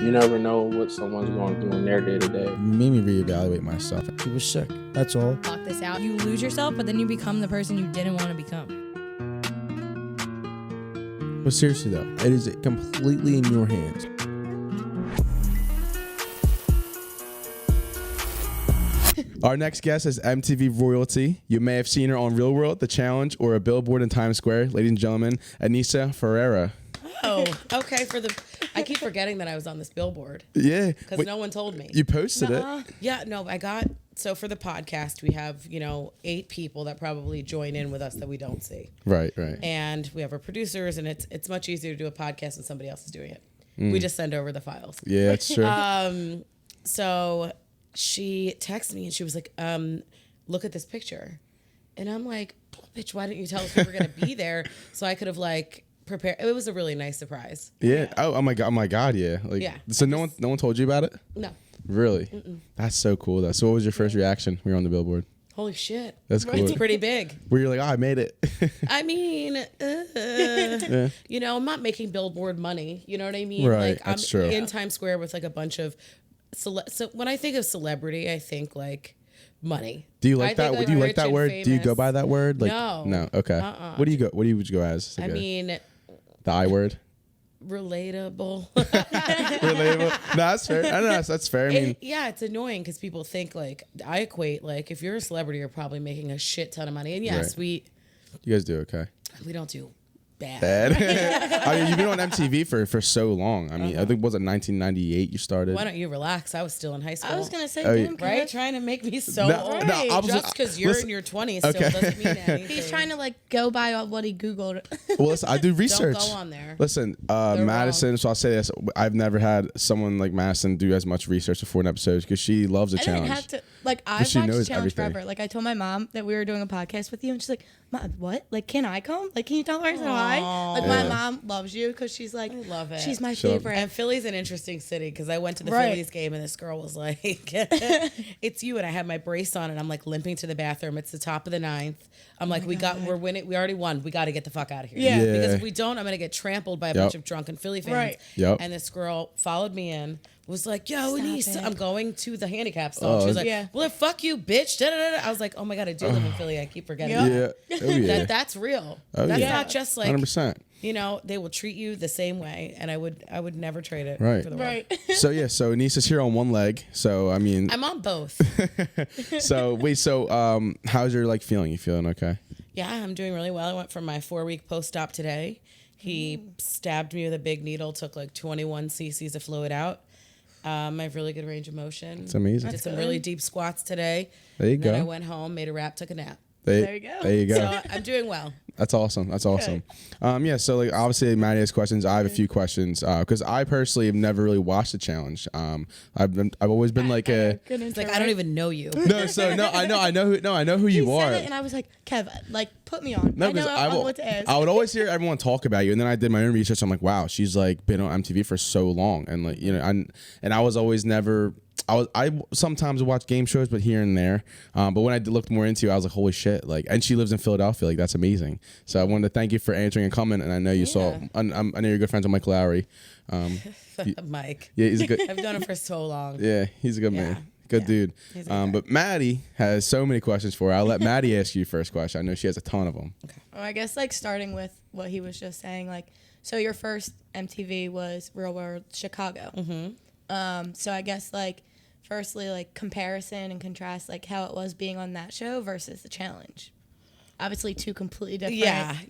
You never know what someone's going through in their day to day. Made me reevaluate myself. He was sick. That's all. Block this out. You lose yourself, but then you become the person you didn't want to become. But seriously though, it is completely in your hands. Our next guest is MTV royalty. You may have seen her on Real World, The Challenge, or a billboard in Times Square. Ladies and gentlemen, Aneesa Ferreira. Oh, okay. I keep forgetting that I was on this billboard. Yeah. Because no one told me. You posted it. Yeah, no, so for the podcast, we have, 8 people that probably join in with us that we don't see. Right. And we have our producers, and it's much easier to do a podcast when somebody else is doing it. We just send over the files. Yeah, that's true. So she texted me and she was like, look at this picture. And I'm like, bitch, why didn't you tell us we were going to be there so I could have prepared? It was a really nice surprise. Yeah. Oh my god. Yeah. Yeah. So no one told you about it? No. Really? Mm-mm. That's so cool though. So what was your first reaction when you were on the billboard? Holy shit. That's cool. It's pretty big. Where you're like, oh, I made it. I mean, Yeah. I'm not making billboard money. You know what I mean? Right, I'm that's true. in Times Square with a bunch of so when I think of celebrity, I think money. Do you like that? Do you like that word? Famous. Do you go by that word? No. Okay. What do you go? What would you go as? I mean, the I word. Relatable. Relatable. No, that's fair. I don't know. That's fair. I mean, it's annoying because people think I equate if you're a celebrity, you're probably making a shit ton of money. And yes, you guys do okay. We don't do bad. I mean, you've been on MTV for so long. I mean, I think was it 1998 you started? Why don't you relax? I was still in high school. I was gonna say, right? Trying to make me so old. No, just because you're in your 20s still doesn't mean anything. He's trying to go by what he Googled. Well, listen, I do research. Don't go on there. Listen, Madison. Wrong. So I'll say this: I've never had someone like Madison do as much research before an episode because she loves the challenge. I didn't have to. I've she watched knows the challenge everything. forever. I told my mom that we were doing a podcast with you, and she's like, "Mom, what? Can I come? Can you tell her I said hi?" My mom loves you because she's like, I love it. She's my favorite. And Philly's an interesting city because I went to the Phillies game and this girl was like, "It's you," and I had my brace on and I'm limping to the bathroom. It's the top of the 9th. I'm we're winning. We already won. We got to get the fuck out of here. Yeah. Because if we don't, I'm gonna get trampled by a bunch of drunken Philly fans. Right. Yep. And this girl followed me in. Was like, yo, Aneesa, it. I'm going to the handicap stall. She was like, well, fuck you, bitch. Da-da-da-da. I was like, oh my God, I do live in Philly. I keep forgetting. Yeah. Oh, yeah. That's real. Oh, That's yeah. not just 100%. They will treat you the same way, and I would never trade it Right. for the world. Right. So Aneesa's here on one leg. So I mean, I'm on both. How's your feeling? You feeling okay? Yeah, I'm doing really well. I went for my 4-week post-op today. He stabbed me with a big needle, took 21 cc's of fluid out. I have really good range of motion. It's amazing. Did some really deep squats today. There you go. Then I went home, made a wrap, took a nap. There you go. There you go. So I'm doing well. That's awesome. So obviously Maddie has questions. I have a few questions because I personally have never really watched the challenge. I've always been It's I don't even know you. I know who you are. Said it and I was like, Kev, put me on. No, I know because I know what to ask. I would always hear everyone talk about you, and then I did my own research. I'm like, wow, she's been on MTV for so long, and I was always never. I sometimes watch game shows, but here and there. But when I looked more into it, I was like, holy shit! And she lives in Philadelphia. That's amazing. So I wanted to thank you for answering and coming. And I know you saw. I know you're good friends with Mike Lowry. Mike. Yeah, he's a good. I've known him for so long. Yeah, he's a good man. Good dude. He's a good guy. But Maddie has so many questions for her. I'll let Maddie ask you first question. I know she has a ton of them. Okay. Well, I guess starting with what he was just saying, so your first MTV was Real World Chicago. Mm-hmm. So I guess firstly, comparison and contrast, how it was being on that show versus the challenge. Obviously, two completely different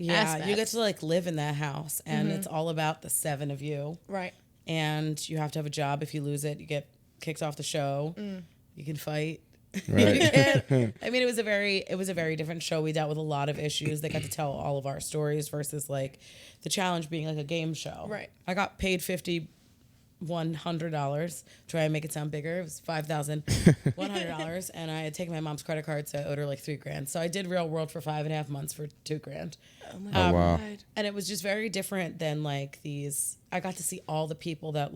aspects. You get to live in that house, and it's all about the 7 of you. Right. And you have to have a job. If you lose it, you get kicked off the show. You can fight. Right. I mean, it was a very different show. We dealt with a lot of issues. They got to tell all of our stories versus the challenge being a game show. Right. I got paid $5,100. Try and make it sound bigger. It was $5,100, and I had taken my mom's credit card, so I owed her $3,000. So I did Real World for 5.5 months for $2,000. Oh my wow. God. And it was just very different than these. I got to see all the people that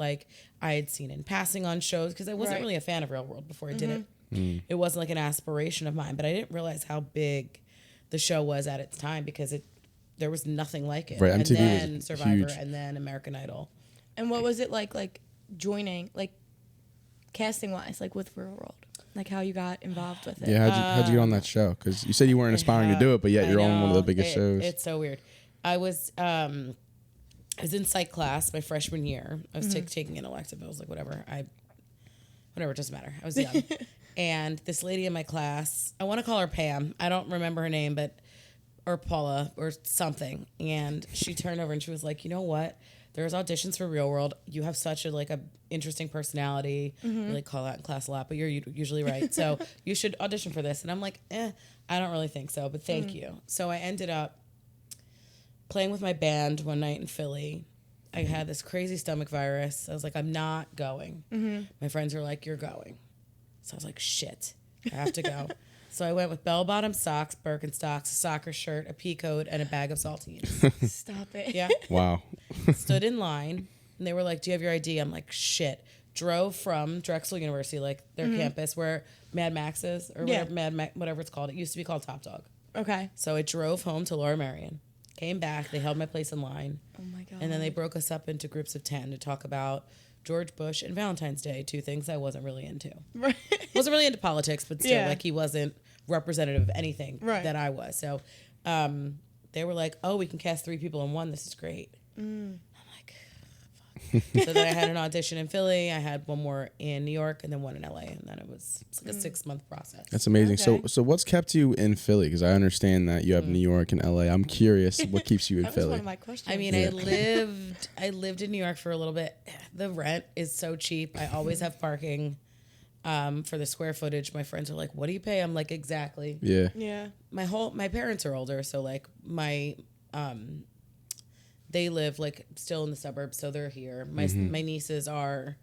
I had seen in passing on shows because I wasn't really a fan of Real World before I did it. It wasn't an aspiration of mine, but I didn't realize how big the show was at its time because there was nothing like it. Right, and MTV then was Survivor, huge. and then American Idol. And what was it like joining, like casting wise, like with Real World, like how you got involved with it. Yeah, how'd you get on that show? Because you said you weren't aspiring to do it, but yet you're on one of the biggest shows. It's so weird. I was in psych class my freshman year. I was taking an elective. I was like, whatever, it doesn't matter. I was young. And this lady in my class, I want to call her Pam. I don't remember her name, or Paula or something. And she turned over and she was like, you know what? There's auditions for Real World. You have such a interesting personality. You really call out in class a lot, but you're usually right. So you should audition for this. And I'm like, I don't really think so, but thank you. So I ended up playing with my band one night in Philly. I had this crazy stomach virus. I was like, I'm not going. My friends were like, you're going. So I was like, shit, I have to go. So I went with bell-bottom socks, Birkenstocks, a soccer shirt, a pea coat, and a bag of saltines. Stop it. Yeah. Wow. Stood in line, and they were like, do you have your ID? I'm like, shit. Drove from Drexel University, like their campus where Mad Max is, or whatever it's called. It used to be called Top Dog. Okay. So I drove home to Laura Marion. Came back, they held my place in line. Oh my God. And then they broke us up into groups of 10 to talk about George Bush and Valentine's Day, two things I wasn't really into. Right. Wasn't really into politics, but still, he wasn't representative of anything that I was. So they were like, oh, we can cast 3 people in one. This is great. I'm like, fuck. So then I had an audition in Philly. I had one more in New York and then one in LA. And then it's like a 6-month process. That's amazing. Okay. So what's kept you in Philly? Because I understand that you have New York and LA. I'm curious what keeps you in That was Philly. one of my questions. I mean, I lived in New York for a little bit. The rent is so cheap. I always have parking for the square footage. My friends are like, what do you pay? I'm like, exactly. Yeah. Yeah. My parents are older, so like they live like still in the suburbs, so they're here. My nieces are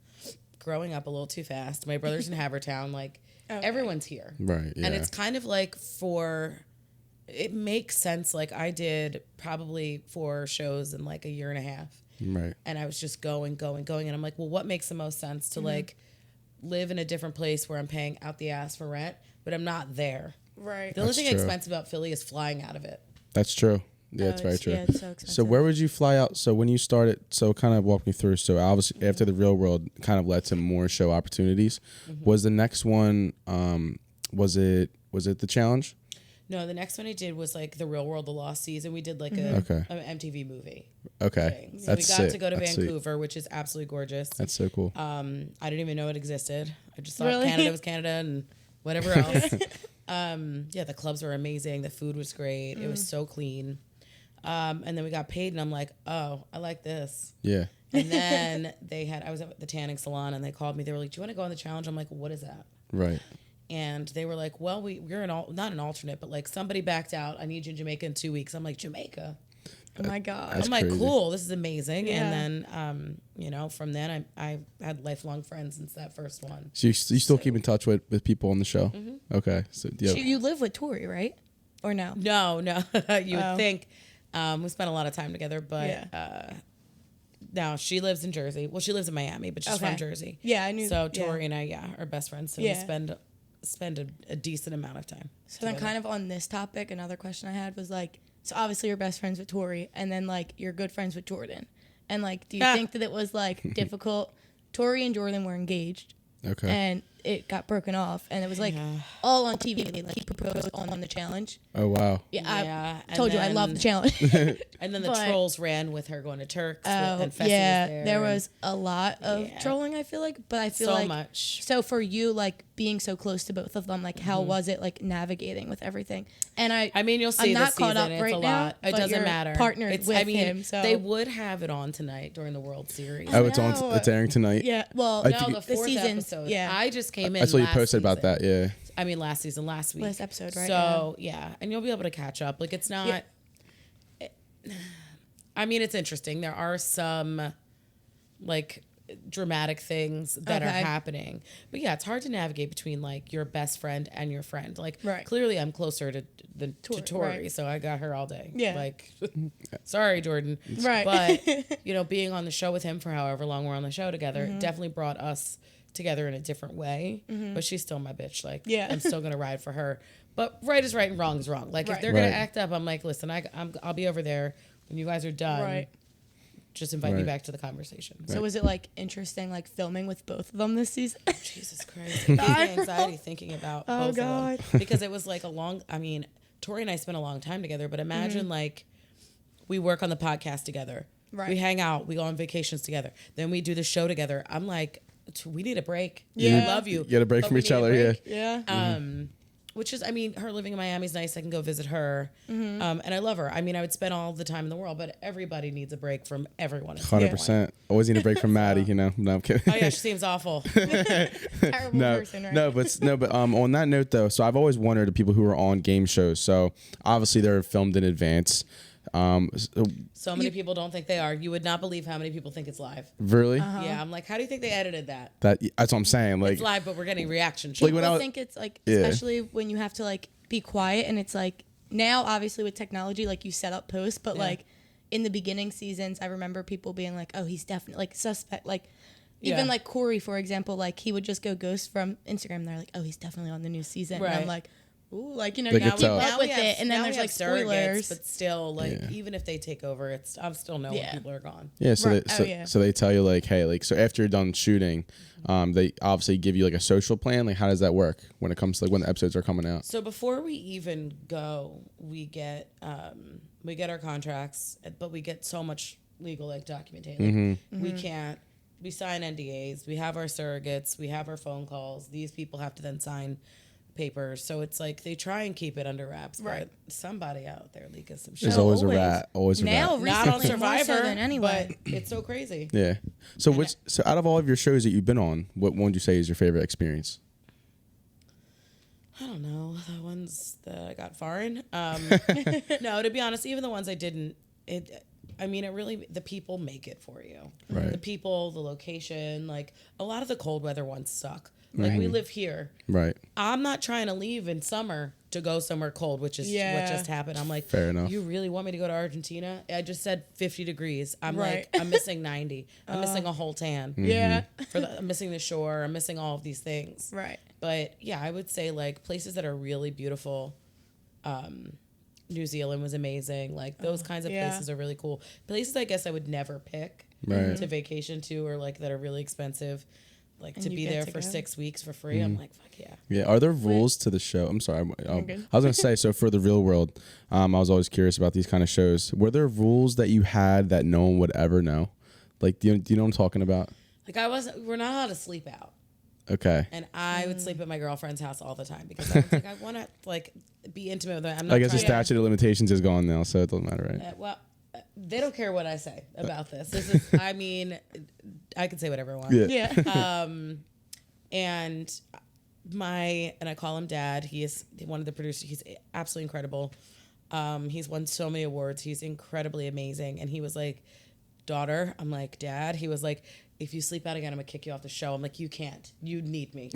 growing up a little too fast. My brother's in Havertown. Like everyone's here, Right. Yeah. and it's kind of like it makes sense. Like I did probably 4 shows in like a year and a half. Right. And I was just going. And I'm like, well, what makes the most sense to like live in a different place where I'm paying out the ass for rent, but I'm not there. Right. The only That's thing true. expensive about Philly is flying out of it. That's true. Yeah, it's very true. Yeah, it's so expensive. So where would you fly out? So when you started, so kind of walk me through. So obviously after the Real World kind of led to more show opportunities. Was the next one, was it the challenge? No, the next one I did was like the Real World, the Lost Season. We did like an MTV movie. Okay. Thing. So That's we got sick. to go to That's Vancouver, which is absolutely gorgeous. That's so cool. I didn't even know it existed. I just thought Really? Canada was Canada and whatever else. The clubs were amazing. The food was great. It was so clean. And then we got paid, and I'm like, oh, I like this. Yeah. And then I was at the tanning salon, and they called me. They were like, do you want to go on the challenge? I'm like, what is that? Right. And they were like, well, we're not an alternate, but like somebody backed out. I need you in Jamaica in 2 weeks. I'm like, Jamaica? Oh my God. That's I'm like, crazy. cool, this is amazing. Yeah. And then, from then I had lifelong friends since that first one. So you still keep in touch with people on the show? Okay. So You live with Tori, right? Or no? No, you would think. We spent a lot of time together, but now she lives in Jersey. Well, she lives in Miami, but she's from Jersey. Yeah, I knew. So Tori and I, are best friends. So we spend a decent amount of time. So then kind of on this topic, another question I had was like, so obviously you're best friends with Tori, and then like you're good friends with Jordan. And like, do you think that it was like difficult? Tori and Jordan were engaged. Okay. And it got broken off, and it was like all on TV. Like he proposed on the challenge. Oh wow. Yeah, I and told you I love the challenge. And then the But- trolls ran with her going to Turks. Oh, And Fessy yeah, was there was a lot of trolling. I feel like, but I feel so like much. So for you, like being so close to both of them, like how was it like navigating with everything? And I mean, you'll see I'm not this caught season. up It's right a now. lot. It but doesn't you're matter. Partnered with him, so they would have it on tonight during the World Series. Oh, it's on. know. It's airing tonight. yeah. Well, I No, think the fourth season's- episode. yeah. I just came in. I saw you last posted about season. that. Yeah. I mean, last week. last episode, right? So and you'll be able to catch up. Like it's not. I mean, it's interesting. There are some like dramatic things that are happening, but yeah, it's hard to navigate between like your best friend and your friend. Like clearly, I'm closer to Tori, right. so I got her all day. Yeah. Like, sorry, Jordan. Right. But being on the show with him for however long we're on the show together definitely brought us together in a different way. But she's still my bitch. Like, I'm still gonna ride for her. But right is right and wrong is wrong. Like if they're gonna act up, I'm like, listen, I'll be over there when you guys are done. Right. just invite me Right. back to the conversation. So was it like interesting, like filming with both of them this season? Jesus Christ. It gave me anxiety thinking about Oh, both God. of them. Because it was like Tori and I spent a long time together, but imagine like we work on the podcast together. Right. We hang out, we go on vacations together. Then we do the show together. I'm like, we need a break. Yeah. We love you. Get a break but from we each need a other, yeah. break. Yeah. Which is, her living in Miami is nice. I can go visit her. And I love her. I would spend all the time in the world, but everybody needs a break from everyone. 100%. Always need a break from Maddie, you know. No, I'm kidding. Oh yeah, she seems awful. Terrible person, right? No, but on that note though, so I've always wondered the people who are on game shows. So obviously they're filmed in advance. So many people don't think they are. You would not believe how many people think it's live. Really? Yeah, I'm like, how do you think they edited that? That's what I'm saying. Like It's live, but we're getting reaction. Like when I I was- think it's like, Yeah. especially when you have to like be quiet, and it's like now obviously with technology, like you set up posts, but like in the beginning seasons, I remember people being like, oh, he's definitely like suspect, like even Yeah. like Corey, for example, like he would just go ghost from Instagram. They're like, oh, he's definitely on the new season. And I'm Right. like, ooh, like, you know, They now could we tell. up with it, and then now there's we like have surrogates, spoilers. but still, like Yeah. even if they take over, I still know when Yeah. people are gone. yeah, so Right. they, Oh, so, yeah. so they tell you like, hey, like so after you're done shooting, they obviously give you like a social plan. Like how does that work when it comes to like when the episodes are coming out? So before we even go, we get our contracts, but we get so much legal like documentation. Like, we sign NDAs, we have our surrogates, we have our phone calls. These people have to then sign papers. So it's like they try and keep it under wraps, Right. but somebody out there leaking some shit. There's always a rat. Always a Now, rat. Not on recently, more so Survivor, than anyway. but it's so crazy. Yeah. So so out of all of your shows that you've been on, what one would you say is your favorite experience? I don't know, the ones that I got foreign. No, to be honest, even the ones I didn't, it really, the people make it for you. Right. The people, the location, like a lot of the cold weather ones suck. Like we live here. Right. I'm not trying to leave in summer to go somewhere cold, which is Yeah. what just happened. I'm like, Fair enough. You really want me to go to Argentina? I just said 50 degrees. I'm Right. like, I'm missing 90. I'm missing a whole tan. Yeah. I'm missing the shore. I'm missing all of these things. Right. But yeah, I would say like places that are really beautiful. New Zealand was amazing. Like those kinds of yeah. places are really cool. Places I guess I would never pick Right. to vacation to, or like that are really expensive. Like And to you be get there to for go. 6 weeks for free. I'm like, fuck yeah. Yeah. Are there rules to the show? I'm sorry. good. I was gonna say, so for the real world, I was always curious about these kind of shows. Were there rules that you had that no one would ever know? Like, do you know what I'm talking about? Like we're not allowed to sleep out. Okay. And I would sleep at my girlfriend's house all the time because I was like, I want to like be intimate with her. I'm not I guess the trying to- statute of limitations is gone now, so it doesn't matter, right? They don't care what I say about this. This is, I can say whatever I want. Yeah. Yeah. And I call him Dad. He is one of the producers. He's absolutely incredible. He's won so many awards. He's incredibly amazing. And he was like, daughter. I'm like, Dad. He was like, if you sleep out again, I'm gonna kick you off the show. I'm like, you can't. You need me.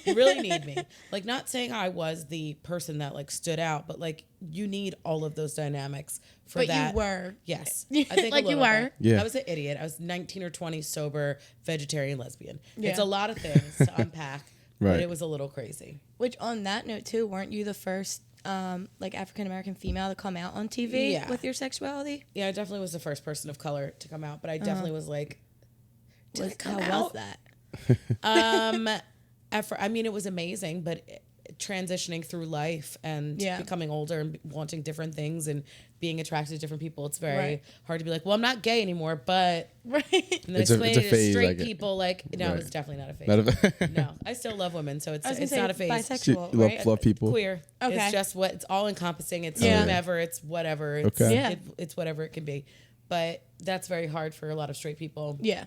You really need me. Like, not saying I was the person that like stood out, but like you need all of those dynamics for But that. you were. Yes. I think Like a you little were. bit. Yeah. I was an idiot. I was 19 or 20, sober, vegetarian, lesbian. Yeah. It's a lot of things to unpack. Right. But it was a little crazy. Which on that note too, weren't you the first like African American female to come out on TV Yeah. with your sexuality? Yeah, I definitely was the first person of color to come out, but I definitely was like, How was that? it was amazing, but transitioning through life and Yeah. becoming older and wanting different things and being attracted to different people, it's very Right. hard to be like, well, I'm not gay anymore, but Right. and then It's a explain it to phase, I straight get- people like, no, Right. it's definitely not a phase. Not a- No, I still love women, so it's I was gonna say not a phase. bisexual, You love- right? love people. Queer. Okay. It's just what it's all encompassing. It's Yeah. whomever. It's whatever. It's, Okay. Yeah. it's whatever it can be. But that's very hard for a lot of straight people Yeah.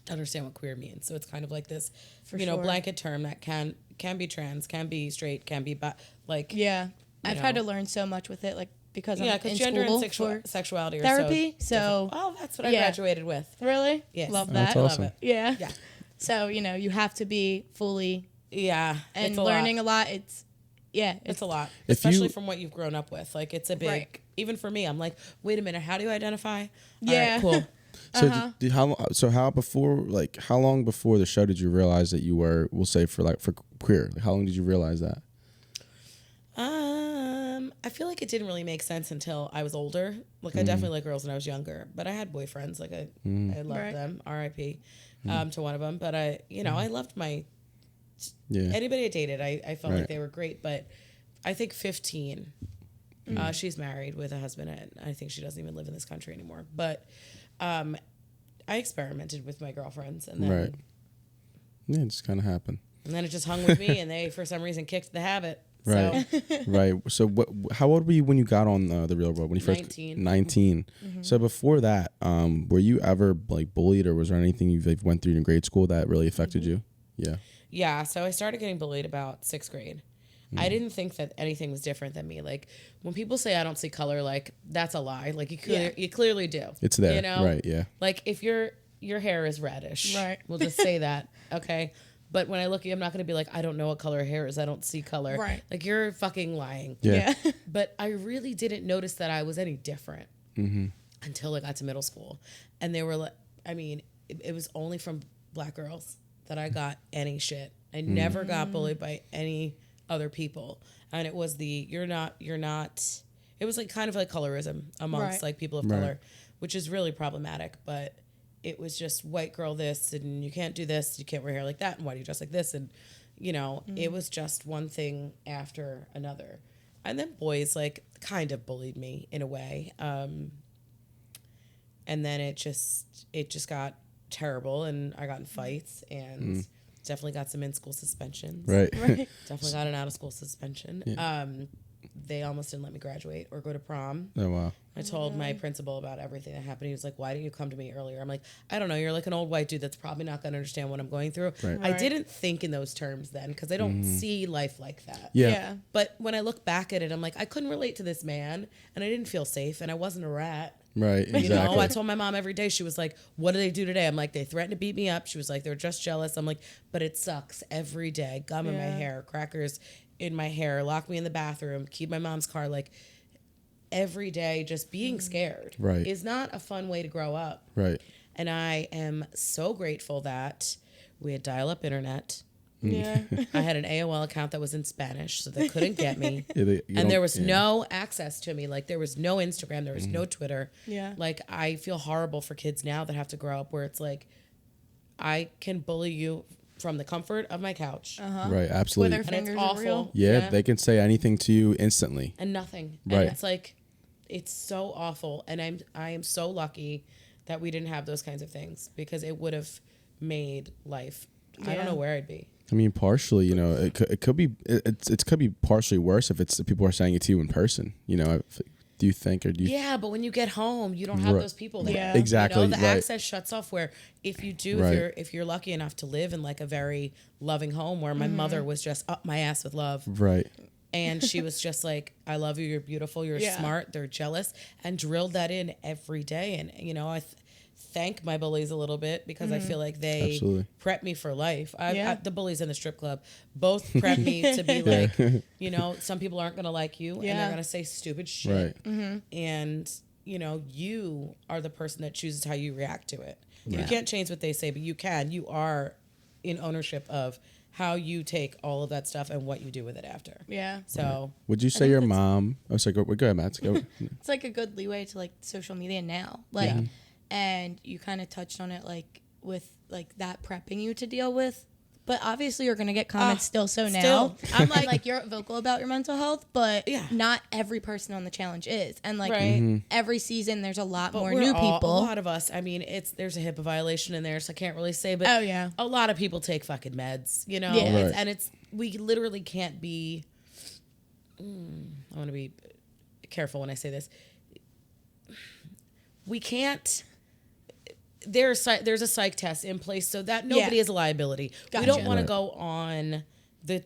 to understand what queer means. So it's kind of like this, For you know, sure. blanket term that can be trans, can be straight, can be like Yeah. I've had know. to learn so much with it, like because yeah, I'm because in gender school and for sexuality are therapy. So, So oh, that's what I yeah. graduated with. really, Yes. love Oh, that. that's I love awesome. it. Yeah. Yeah, So you have to be fully yeah, and it's a learning lot. a lot. It's It's a lot, If especially you- from what you've grown up with. Like it's a big, Right. even for me. I'm like, wait a minute, how do you identify? Yeah. All right, cool. So how long before the show did you realize that you were, we'll say for queer? Like how long did you realize that? I feel like it didn't really make sense until I was older. Like, I definitely liked girls when I was younger, but I had boyfriends. Like, I loved them. R.I.P. To one of them. But I loved my anybody I dated. I felt like they were great. But I think 15. She's married with a husband, and I think she doesn't even live in this country anymore. But I experimented with my girlfriends, and then it just kind of happened. And then it just hung with me, and they, for some reason, kicked the habit. Right, right. So, how old were you when you got on the Real World? When you first 19. So before that, were you ever like bullied, or was there anything you went through in grade school that really affected you? Yeah. Yeah. So I started getting bullied about 6th grade. I didn't think that anything was different than me. Like, when people say I don't see color, like, that's a lie. Like, you clearly do. It's there, you know? Right? Yeah. Like, if your hair is reddish, right? We'll just say that, okay? But when I look at you, I'm not going to be like, I don't know what color hair is. I don't see color. Right. Like, you're fucking lying. Yeah. But I really didn't notice that I was any different until I got to middle school. And they were like, I mean, it was only from black girls that I got any shit. I never got bullied by any other people. And it was you're not, it was like kind of like colorism amongst like people of color, which is really problematic. But it was just white girl this, and you can't do this, you can't wear hair like that, and why do you dress like this? And, it was just one thing after another. And then boys, like, kind of bullied me in a way. And then it just got terrible, and I got in fights, and definitely got some in-school suspensions. Right. Definitely got an out-of-school suspension. Yeah. They almost didn't let me graduate or go to prom. Oh, wow. I told my principal about everything that happened. He was like, why didn't you come to me earlier? I'm like, I don't know. You're like an old white dude that's probably not going to understand what I'm going through. Right. I didn't think in those terms then because I don't see life like that. Yeah. But when I look back at it, I'm like, I couldn't relate to this man, and I didn't feel safe, and I wasn't a rat. Right, exactly. You know, I told my mom every day, she was like, what do they do today? I'm like, they threatened to beat me up. She was like, they're just jealous. I'm like, but it sucks every day. Gum in my hair, crackers in my hair, lock me in the bathroom, keep my mom's car. Like, every day just being scared is not a fun way to grow up. Right. And I am so grateful that we had dial-up internet. Yeah. I had an AOL account that was in Spanish, so they couldn't get me. And there was no access to me. Like, there was no Instagram. There was no Twitter. Yeah. Like, I feel horrible for kids now that have to grow up where it's like, I can bully you from the comfort of my couch. Right, absolutely. With their And it's fingers awful. are real. Yeah, they can say anything to you instantly. And nothing. Right. And it's like, it's so awful. And I am so lucky that we didn't have those kinds of things, because it would have made life, I don't know where I'd be. I mean, partially, you know, it could be partially worse if people are saying it to you in person. You know, do you think, or do you? Yeah, but when you get home, you don't have those people there. Yeah. Exactly. You know, the access shuts off. Where if you do, if you're lucky enough to live in like a very loving home, where my mother was just up my ass with love, Right. and she was just like, I love you, you're beautiful, you're smart, they're jealous, and drilled that in every day. And you know, I thank my bullies a little bit, because I feel like they prep me for life. The bullies in the strip club both prep me to be like, you know, some people aren't going to like you, and they're going to say stupid shit. Right. And, you know, you are the person that chooses how you react to it. You can't change what they say, but you can. You are in ownership of how you take all of that stuff and what you do with it after. Yeah. So would you say your mom? Oh, sorry. Go ahead, Matt. Go. It's like a good leeway to like social media now. Like, and you kind of touched on it, like with like that prepping you to deal with. But obviously, you're gonna get comments still. Now I'm like you're vocal about your mental health, but not every person on the challenge is. And like every season, there's a lot more new people. A lot of us. I mean, there's a HIPAA violation in there, so I can't really say. But a lot of people take fucking meds, you know. Yeah. We literally can't be. I want to be careful when I say this. We can't. There's a psych test in place so that nobody is a liability. Gotcha. We don't want to go on the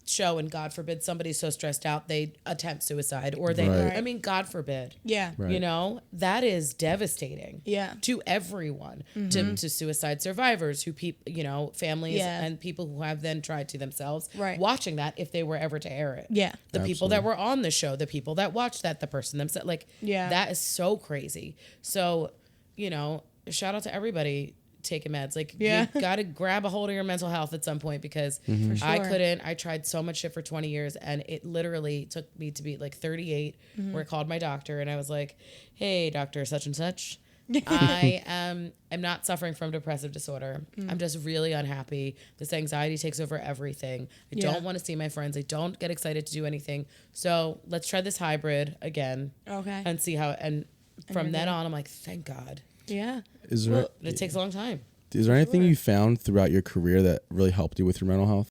show and God forbid somebody's so stressed out they attempt suicide, or they I mean, God forbid. Yeah. Right. You know, that is devastating. Yeah. To everyone. To suicide survivors, you know, families and people who have then tried to themselves. Right. Watching that if they were ever to air it. Yeah. The people that were on the show, the people that watched that, the person themselves, like that is so crazy. So, you know, shout out to everybody taking meds. Like, Yeah. you got to grab a hold of your mental health at some point, because For sure. I couldn't. I tried so much shit for 20 years, and it literally took me to be like 38, where I called my doctor, and I was like, hey, doctor such and such. I am not suffering from depressive disorder. I'm just really unhappy. This anxiety takes over everything. I don't want to see my friends. I don't get excited to do anything. So let's try this hybrid again. Okay. And see how, and from then on, I'm like, thank God. Yeah. But it takes a long time. Is there anything you found throughout your career that really helped you with your mental health?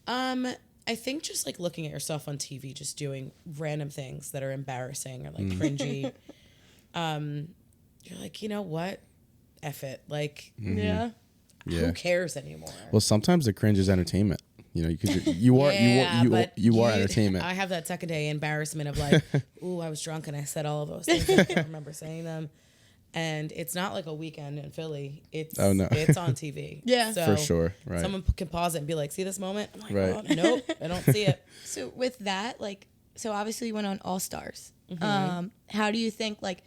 I think just like looking at yourself on TV, just doing random things that are embarrassing or like cringy. You're like, you know what? F it. Like, Yeah. who cares anymore? Well, sometimes the cringe is entertainment. You know, you are entertainment. I have that second day embarrassment of like, ooh, I was drunk and I said all of those things. I can't remember saying them. And it's not like a weekend in Philly. It's it's on TV. Yeah. So for sure. Right. someone can pause it and be like, see this moment? I'm like, Right. oh, nope, I don't see it. So with that, like, so obviously you went on All Stars. How do you think, like,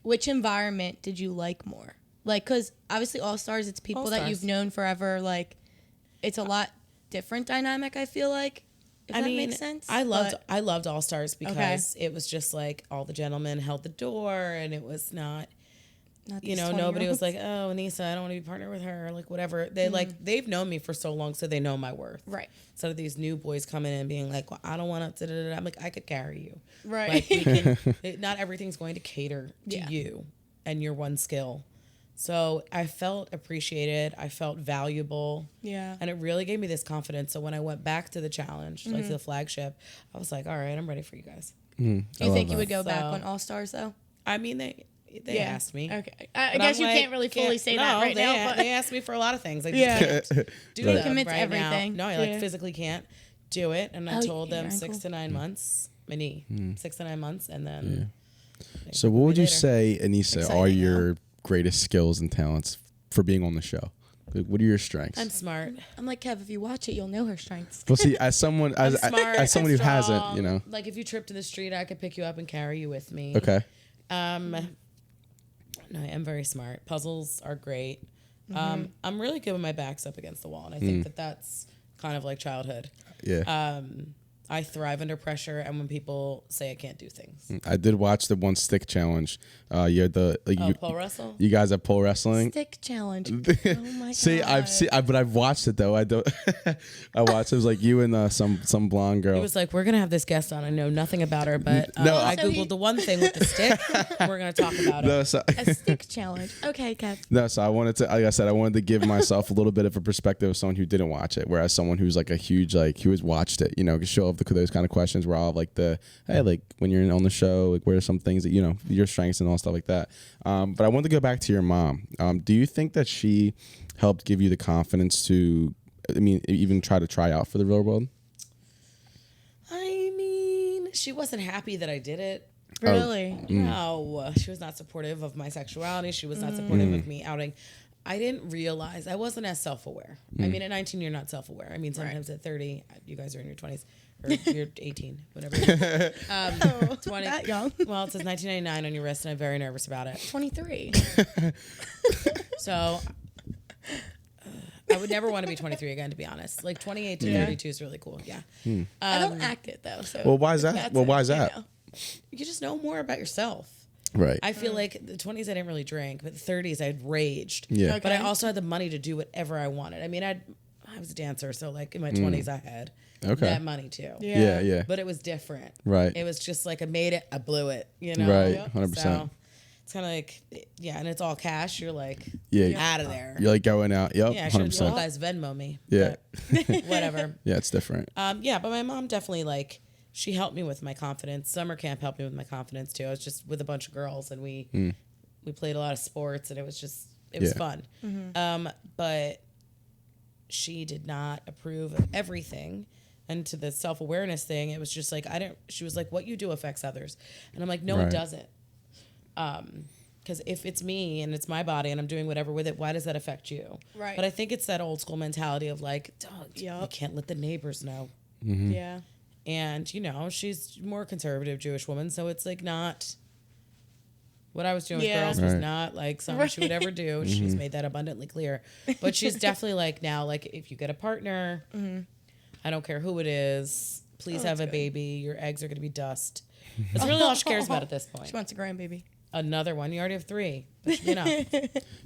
which environment did you like more? Like, because obviously All Stars, it's people that you've known forever. Like, it's a lot different dynamic, I feel like. If that makes sense. I loved All Stars because it was just like all the gentlemen held the door, and it was not you know, nobody was like, oh, Aneesa, I don't want to be partnered with her, like whatever. They like, they've known me for so long, so they know my worth. Right. Instead of these new boys coming in and being like, well, I don't want to, I'm like, I could carry you. Right. Like, we can, not everything's going to cater to you and your one skill. So I felt appreciated. I felt valuable. Yeah. And it really gave me this confidence. So when I went back to the challenge, like to the flagship, I was like, all right, I'm ready for you guys. Do you think you would go back on All Stars though? I mean, they asked me. Okay. I guess you can't really fully say that right now. But they asked me for a lot of things. I just can't do them commit to right everything. now. No, I like physically can't do it. And I told them your 6 ankle. to 9 months. My knee. 6 to 9 months. And then. So what would you later. say, Aneesa, Exciting, are your greatest skills and talents for being on the show? Like, what are your strengths? I'm smart. I'm like, Kev, if you watch it, you'll know her strengths. Well, see, as someone I'm smart, as someone who hasn't, you know. Like if you trip to the street, I could pick you up and carry you with me. Okay. No, I am very smart. Puzzles are great. I'm really good when my back's up against the wall, and I think that that's kind of like childhood. Yeah. I thrive under pressure, and when people say I can't do things. I did watch the one stick challenge. You had the Pole wrestle? You guys at pole wrestling. Stick challenge. Oh my god. See, but I've watched it though. I don't. I watched. It was like you and some blonde girl. He was like, "We're gonna have this guest on. I know nothing about her, but No, I So googled the one thing with the stick. We're gonna talk about it." No, so, A stick challenge. Okay, Kev. no, so I wanted to, like I said, I wanted to give myself a little bit of a perspective of someone who didn't watch it, whereas someone who's like a huge, like, who has watched it, you know, could show up those kind of questions where I'll have like hey, like when you're on the show, like what are some things that, you know, your strengths and all stuff like that. But I wanted to go back to your mom. Do you think that she helped give you the confidence to, I mean, even try out for the real world? I mean, she wasn't happy that I did it. Really? No, she was not supportive of my sexuality. She was not supportive of me outing. I didn't realize I wasn't as self-aware. I mean, at 19, you're not self-aware. I mean, sometimes at 30, you guys are in your 20s. Or you're 18, whatever. 20. That young. Well, it says 1999 on your wrist, and I'm very nervous about it. 23. So I would never want to be 23 again, to be honest. Like 28 to 32 is really cool. Yeah. I don't act it though. So Well, why is that? Well, why is that? You know. You just know more about yourself. Right. I feel like the 20s I didn't really drink, but the 30s I raged. Yeah. Okay. But I also had the money to do whatever I wanted. I mean, I was a dancer, so like in my 20s I had that money too. Yeah. But it was different. Right. It was just like I made it, I blew it, you know? Right. 100%. So it's kind of like, and it's all cash. You're like, out of there. You're like going out. Yep. Yeah, I should 100%. you guys Venmo me. Yeah. but whatever. Yeah, it's different. But my mom definitely like, she helped me with my confidence. Summer camp helped me with my confidence too. I was just with a bunch of girls and we played a lot of sports and it was fun. But she did not approve of everything. And to the self-awareness thing, it was just like, she was like, what you do affects others. And I'm like, no, it doesn't. Because if it's me and it's my body and I'm doing whatever with it, why does that affect you? Right. But I think it's that old school mentality of like, you can't let the neighbors know. Yeah. And, you know, she's more conservative Jewish woman, so it's like not, What I was doing with girls was not like something she would ever do. She's made that abundantly clear. But she's definitely like now, like if you get a partner, I don't care who it is, please have a baby. Your eggs are going to be dust. That's really all she cares about at this point. She wants a grandbaby. Another one. You already have 3. That should be enough.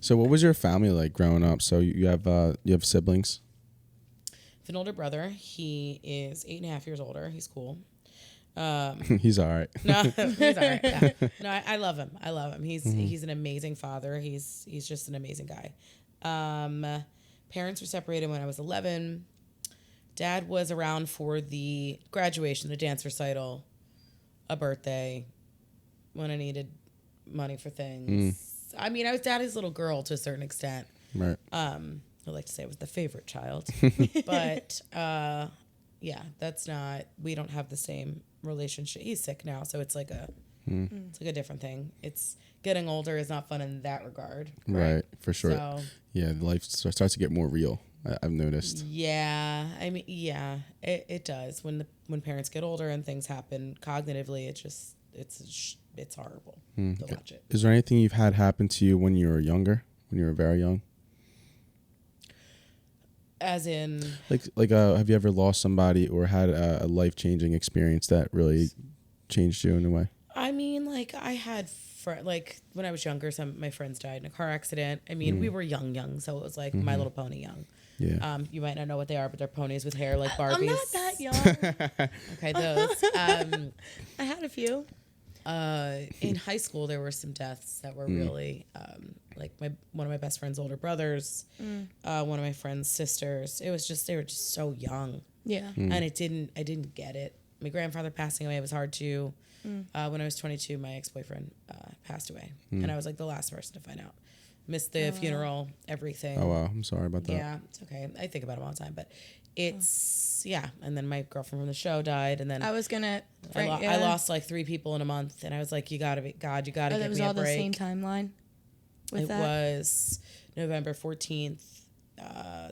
So what was your family like growing up? So you have siblings? I have an older brother. He is 8.5 years older. He's cool. He's all right. No, he's all right. Yeah. No, I love him. I love him. He's an amazing father. He's just an amazing guy. Parents were separated when I was 11. Dad was around for the graduation, the dance recital, a birthday, when I needed money for things. I mean, I was daddy's little girl to a certain extent. Right. I like to say I was the favorite child, but yeah, that's not. We don't have the same relationship. He's sick now, so it's like it's like a different thing. It's getting older is not fun in that regard. Right, for sure. So, yeah, life starts to get more real. I've noticed. Yeah, I mean, yeah, it does. When parents get older and things happen cognitively, it's horrible to watch it. Is there anything you've had happen to you when you were younger, when you were very young? As in, have you ever lost somebody or had a life-changing experience that really changed you in a way? I mean, like I had when I was younger, some of my friends died in a car accident. I mean, we were young, so it was like My Little Pony young. Yeah. You might not know what they are, but they're ponies with hair like Barbies. I'm not that young. Okay, those. I had a few. In high school, there were some deaths that were really like one of my best friend's older brothers, one of my friend's sisters. It was just they were just so young. Yeah. And I didn't get it. My grandfather passing away was hard too. When I was 22, my ex-boyfriend passed away, and I was like the last person to find out. Missed the funeral, everything. Oh wow, I'm sorry about that. Yeah, it's okay. I think about him all the time, but it's And then my girlfriend from the show died, and then I was gonna. I lost like 3 people in a month, and I was like, you gotta get me a break. It was all the same timeline. It was November 14th.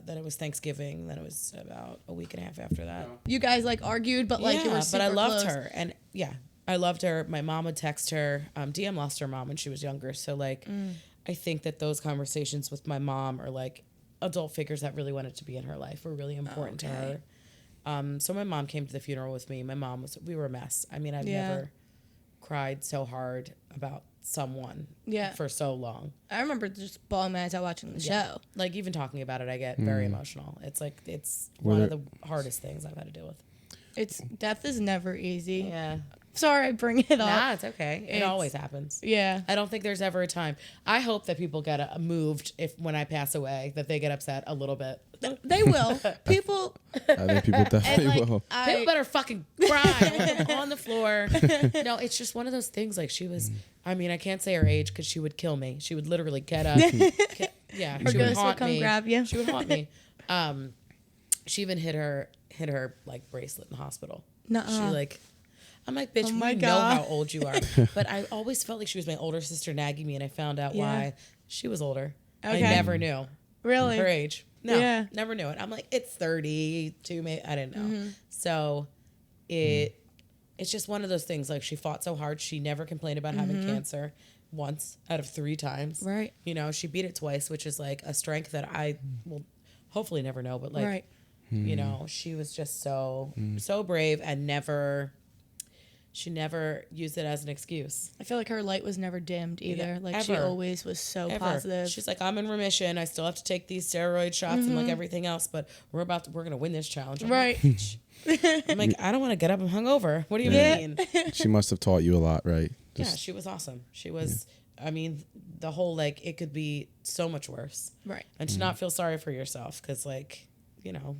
Then it was Thanksgiving. Then it was about a week and a half after that. You guys like argued, but like you were super but I loved close. her, and I loved her. My mom would text her. Diem lost her mom when she was younger, so like I think that those conversations with my mom or like adult figures that really wanted to be in her life were really important to her. So my mom came to the funeral with me. We were a mess. I mean, I've never cried so hard about someone for so long. I remember just bawling my eyes out watching the show. Like even talking about it, I get very emotional. It's like, it's one of the hardest things I've had to deal with. Death is never easy. Yeah. Sorry, I bring it up. Nah, it's okay. It always happens. Yeah. I don't think there's ever a time. I hope that people get moved when I pass away, that they get upset a little bit. They will. People. I think people definitely will. People better fucking cry on the floor. No, it's just one of those things. Like she was, I mean, I can't say her age because she would kill me. She would literally get up. She would haunt me. Grab you. She would haunt me. She even hit her like bracelet in the hospital. Nuh-uh. I'm like, bitch, we know how old you are. But I always felt like she was my older sister nagging me, and I found out why. She was older. Okay. I never knew. Really? Her age. No, Yeah. never knew it. I'm like, it's 32, maybe. I didn't know. So it's just one of those things. Like, she fought so hard. She never complained about having cancer once out of 3 times. Right. You know, she beat it twice, which is like a strength that I will hopefully never know. But like, you know, she was just so brave and she never used it as an excuse. I feel like her light was never dimmed either. Yeah, she always was so positive. She's like, I'm in remission. I still have to take these steroid shots and like everything else, but we're gonna win this challenge. I'm Right. I'm like, I don't want to get up and hungover. What do you mean? She must have taught you a lot, right? Yeah, she was awesome. She was. I mean, the whole like it could be so much worse. Right. And to not feel sorry for yourself, because like, you know,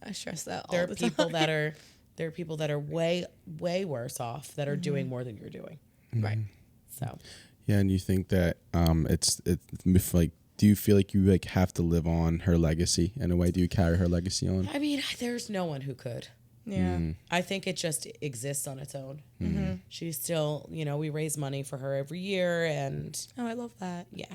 I stress that all there are the people time. there are people that are way worse off that are doing more than you're doing. Right. So. Yeah, and you think that it's like, do you feel like you like have to live on her legacy in a way? Do you carry her legacy on? I mean, there's no one who could. Yeah. I think it just exists on its own. She's still, you know, we raise money for her every year, and Oh, I love that. yeah,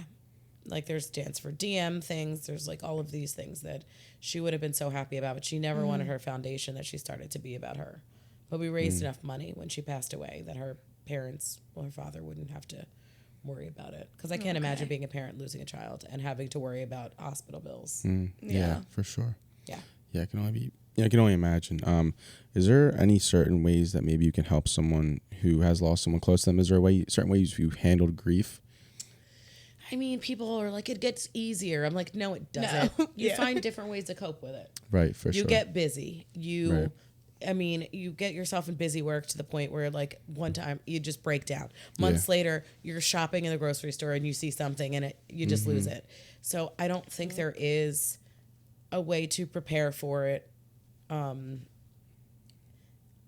like there's Dance for Diem things. There's like all of these things that she would have been so happy about, but she never wanted her foundation that she started to be about her. But we raised enough money when she passed away that her parents, well, her father wouldn't have to worry about it because I can't imagine being a parent losing a child and having to worry about hospital bills. Yeah, for sure. Yeah. Yeah, I can only imagine. Is there any certain ways that maybe you can help someone who has lost someone close to them? Is there certain ways you've handled grief? I mean, people are like, it gets easier. I'm like, no, it doesn't. No. You find different ways to cope with it. Right, for You sure. get busy. I mean, you get yourself in busy work to the point where, like, one time you just break down. Months later, you're shopping in the grocery store and you see something and you just lose it. So I don't think there is a way to prepare for it.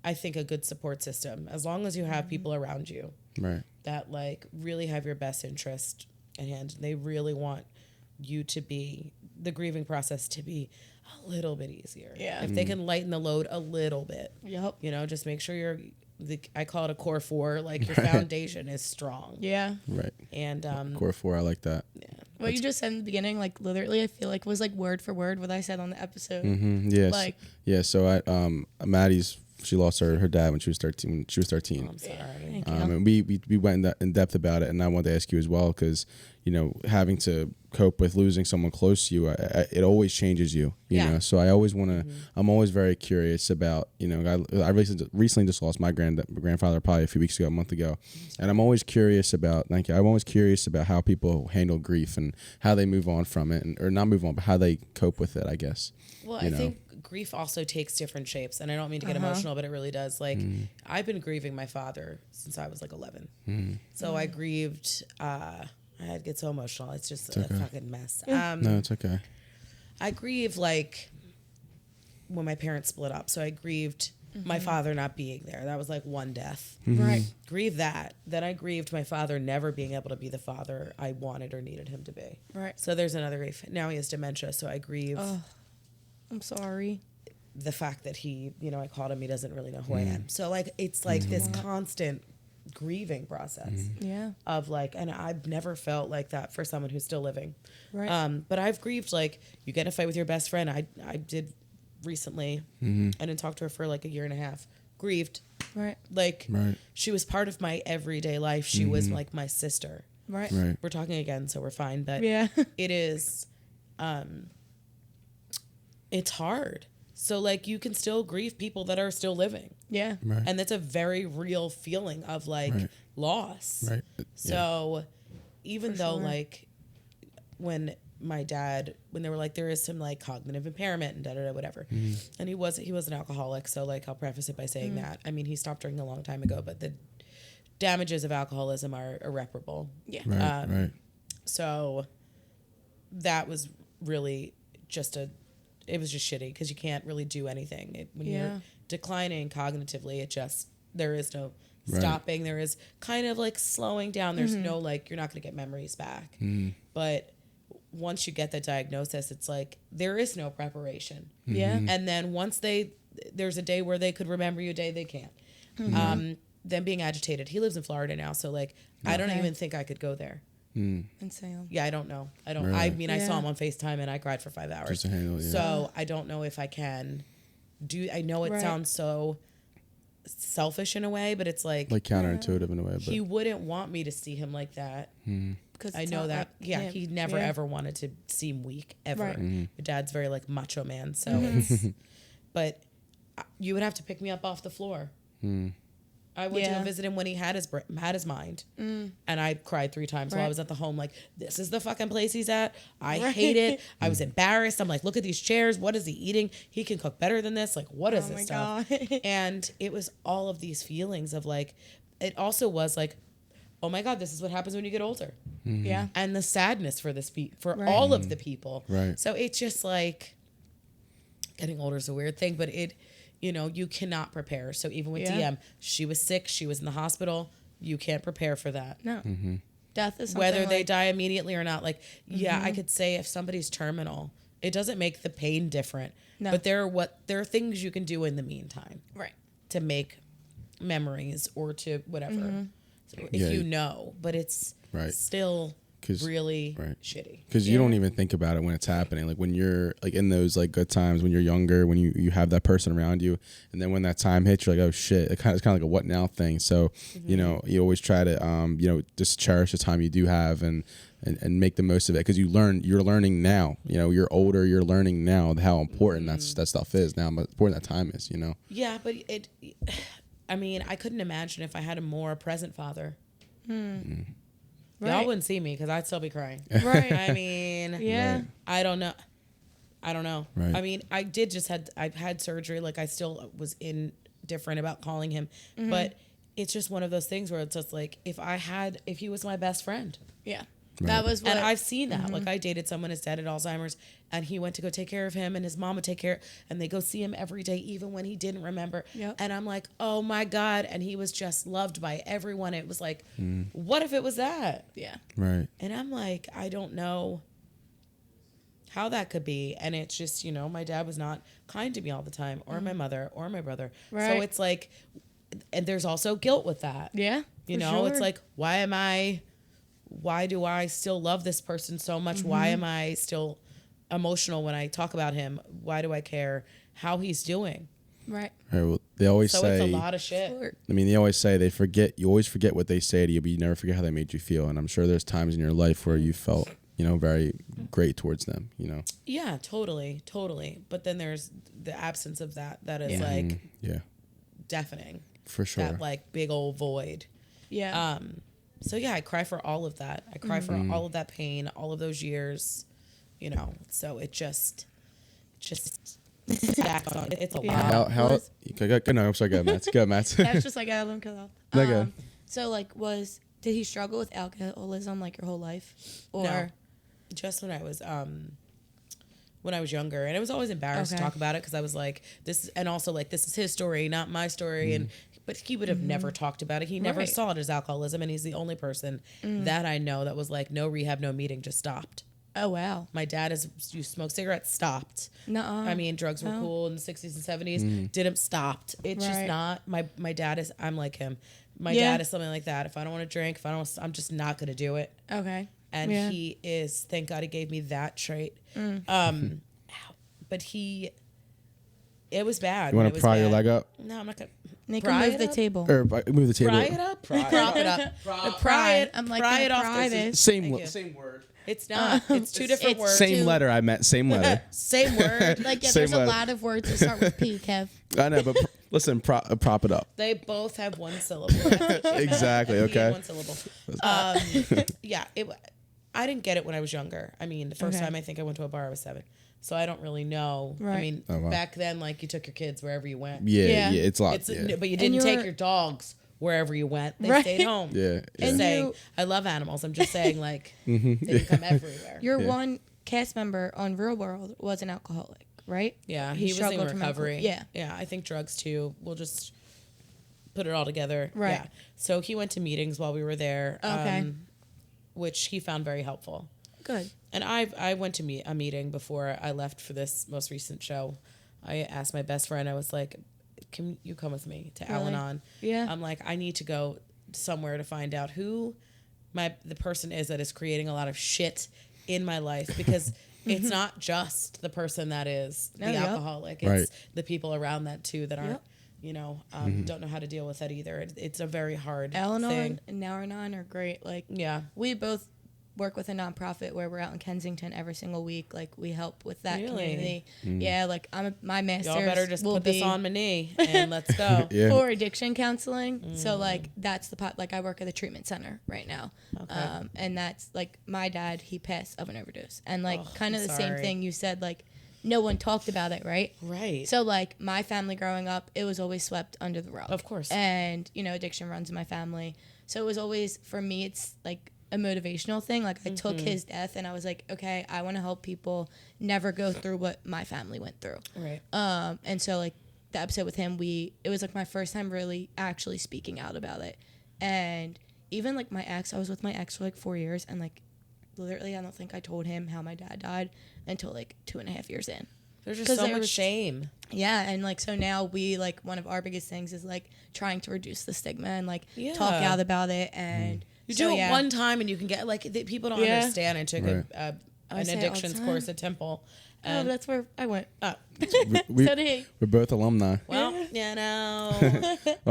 I think a good support system, as long as you have people around you Right. that, like, really have your best interest at hand. They really want you to be, the grieving process to be a little bit easier. Yeah. If they can lighten the load a little bit. Yep. You know, just make sure I call it a core 4, like your foundation is strong. Yeah. Right. And Core 4, I like that. yeah. What you just said in the beginning, like literally, I feel like was like word for word what I said on the episode. Yes. Like, yeah. So Maddie's, she lost her dad when she was 13. I'm sorry. thank you. And we went in depth about it, and I wanted to ask you as well because, you know, having to cope with losing someone close to you, it always changes you. You know, so I always want to. I'm always very curious about. You know, I recently just lost my grandfather probably a few weeks ago, a month ago, and I'm always curious about. Thank you. I'm always curious about how people handle grief and how they move on from it, or not move on, but how they cope with it. I guess. Well, I think grief also takes different shapes, and I don't mean to get emotional, but it really does. Like, I've been grieving my father since I was like 11. So I grieved. I'd get so emotional. It's just a fucking mess. No, it's okay. I grieve like when my parents split up. So I grieved my father not being there. That was like one death. Right. Grieve that. Then I grieved my father never being able to be the father I wanted or needed him to be. Right. So there's another grief. Now he has dementia. So I grieve. Oh, I'm sorry. The fact that he, you know, I called him, he doesn't really know who I am. So, like, it's like this constant grieving process of, like, and I've never felt like that for someone who's still living. Right. But I've grieved, like, you get in a fight with your best friend. I did recently. I didn't talk to her for, like, a year and a half. Grieved. Right. Like, she was part of my everyday life. She was, like, my sister. Right. Right. We're talking again, so we're fine. But Yeah. it is, it's hard. So, like, you can still grieve people that are still living. Yeah. Right. And that's a very real feeling of, like, loss. Right. So, even For though, sure. like, when my dad, when they were like, there is some, like, cognitive impairment and da-da-da, whatever. And he was an alcoholic. So, like, I'll preface it by saying that. I mean, he stopped drinking a long time ago, but the damages of alcoholism are irreparable. Yeah. Right. So, that was really just it was just shitty because you can't really do anything. When you're declining cognitively, there is no stopping. There is kind of like slowing down. There's no, like, you're not going to get memories back. But once you get the diagnosis, it's like there is no preparation. Yeah. And then once there's a day where they could remember you, a day they can't. Them being agitated. He lives in Florida now, so, like, I don't even think I could go there. Insane. Yeah, I don't know. I don't. Really? I mean, I saw him on FaceTime and I cried for 5 hours. Just to handle it. Yeah. So I don't know if I can do. I know it sounds so selfish in a way, but it's like counterintuitive in a way. But he wouldn't want me to see him like that. Because I know that. He never ever wanted to seem weak ever. Right. My dad's very, like, macho man. So it's. But you would have to pick me up off the floor. I went to go visit him when he had his mind, and I cried 3 times while I was at the home. Like, this is the fucking place he's at. I hate it. I was embarrassed. I'm like, look at these chairs. What is he eating? He can cook better than this. Like, what is this stuff? And it was all of these feelings of, like, it also was like, oh my God, this is what happens when you get older. Yeah. And the sadness for all of the people. Right. So it's just like, getting older is a weird thing, but it. You know, you cannot prepare. So even with Diem, she was sick. She was in the hospital. You can't prepare for that. No. Death is something Whether they like, die immediately or not. Like, I could say if somebody's terminal, it doesn't make the pain different. No. But there are things you can do in the meantime. Right. To make memories or to whatever. So if you know. But it's still really shitty. Because you don't even think about it when it's happening. Like when you're like in those like good times when you're younger, when you have that person around you, and then when that time hits, you're like, oh shit. It's kind of like a what now thing. So you know, you always try to just cherish the time you do have and make the most of it, because you're learning now. You know, you're older, you're learning now how important that stuff is now, how important that time is. You know. Yeah, but I mean, I couldn't imagine if I had a more present father. Y'all wouldn't see me because I'd still be crying. Right. I mean, yeah. I don't know. Right. I mean, I've had surgery. Like I still was indifferent about calling him, but it's just one of those things where it's just like if he was my best friend. Yeah. Right. That was what, and I've seen that. Like I dated someone, his dad had Alzheimer's, and he went to go take care of him, and his mom would take care, and they go see him every day, even when he didn't remember. Yep. And I'm like, oh my God. And he was just loved by everyone. It was like, what if it was that? Yeah. Right. And I'm like, I don't know how that could be. And it's just, my dad was not kind to me all the time, or my mother, or my brother. Right. So it's like, and there's also guilt with that. Yeah. It's like, why do I still love this person so much? Why am I still emotional when I talk about him? Why do I care how he's doing? Right. Well, they always say it's a lot of shit. I mean, they always say you always forget what they say to you, but you never forget how they made you feel. And I'm sure there's times in your life where you felt, very great towards them, Yeah, totally. But then there's the absence of that is like deafening. For sure. That like big old void. Yeah. So yeah, I cry for all of that. I cry for all of that pain, all of those years, so it just stacks on. It's a lot. How no, I'm sorry, go Matt. Go Matt. That's just like I let him cut off. No, so like did he struggle with alcoholism like your whole life? Or no, just when I was younger, and I was always embarrassed to talk about it because I was like, this is his story, not my story, but he would have never talked about it. He never saw it as alcoholism, and he's the only person that I know that was like, no rehab, no meeting, just stopped. Oh, wow. My dad you smoke cigarettes, stopped. Nuh-uh. I mean, drugs were cool in the 60s and 70s, didn't stopped. It's just not, my dad is, I'm like him. My dad is something like that. If I don't want to drink, I'm just not going to do it. Okay. And he is, thank God he gave me that trait. But it was bad. You want to pry your leg up? No, I'm not going to. Nick, move the table. Or move the table. Pry it up. Prop it up. Pry it. I'm like, pry it off. Same word. It's not. It's two different words. Same letter. I meant same letter. Same word. Like, yeah, Same there's letter. a lot of words that start with P, Kev. I know, but listen, prop it up. They both have one syllable. Exactly. Okay. One syllable. Yeah. I didn't get it when I was younger. I mean, the first time I think I went to a bar, I was 7. So I don't really know. Right. I mean, back then, like, you took your kids wherever you went. Yeah. It's a lot. But you didn't take your dogs wherever you went. They stayed home. Yeah. Just saying, I love animals. I'm just saying, like, they can come everywhere. Your one cast member on Real World was an alcoholic, right? Yeah, he was in recovery. Yeah. Yeah, I think drugs, too. We'll just put it all together. Right. Yeah. So he went to meetings while we were there, which he found very helpful. Good. And I went to a meeting before I left for this most recent show. I asked my best friend, I was like, can you come with me to Al-Anon? Yeah. I'm like, I need to go somewhere to find out who the person is that is creating a lot of shit in my life, because it's not just the person that is the alcoholic. It's the people around that too that aren't, don't know how to deal with that either. It's a very hard thing. And Al-Anon are great. Like, we both work with a nonprofit where we're out in Kensington every single week. Like, we help with that community. Yeah, like my master's y'all better just put this on my knee and let's go. For addiction counseling. So like that's like I work at the treatment center right now. Okay. And that's like my dad, he passed of an overdose, and like kind of the same thing you said, like no one talked about it, right? Right. So like my family growing up, it was always swept under the rug. Of course. And addiction runs in my family, so it was always, for me, it's like a motivational thing. Like I took his death and I was like, okay, I want to help people never go through what my family went through. Right. And so like the episode with him, it was like my first time really actually speaking out about it. And even like my ex, I was with my ex for like 4 years, and like literally I don't think I told him how my dad died until like 2.5 years in. There's just so much shame. Yeah, and like so now we, like, one of our biggest things is like trying to reduce the stigma and like talk out about it, and You do it one time and you can get, like, people don't understand. I took an addictions course at Temple. And that's where I went. So did he. We're both alumni. Well,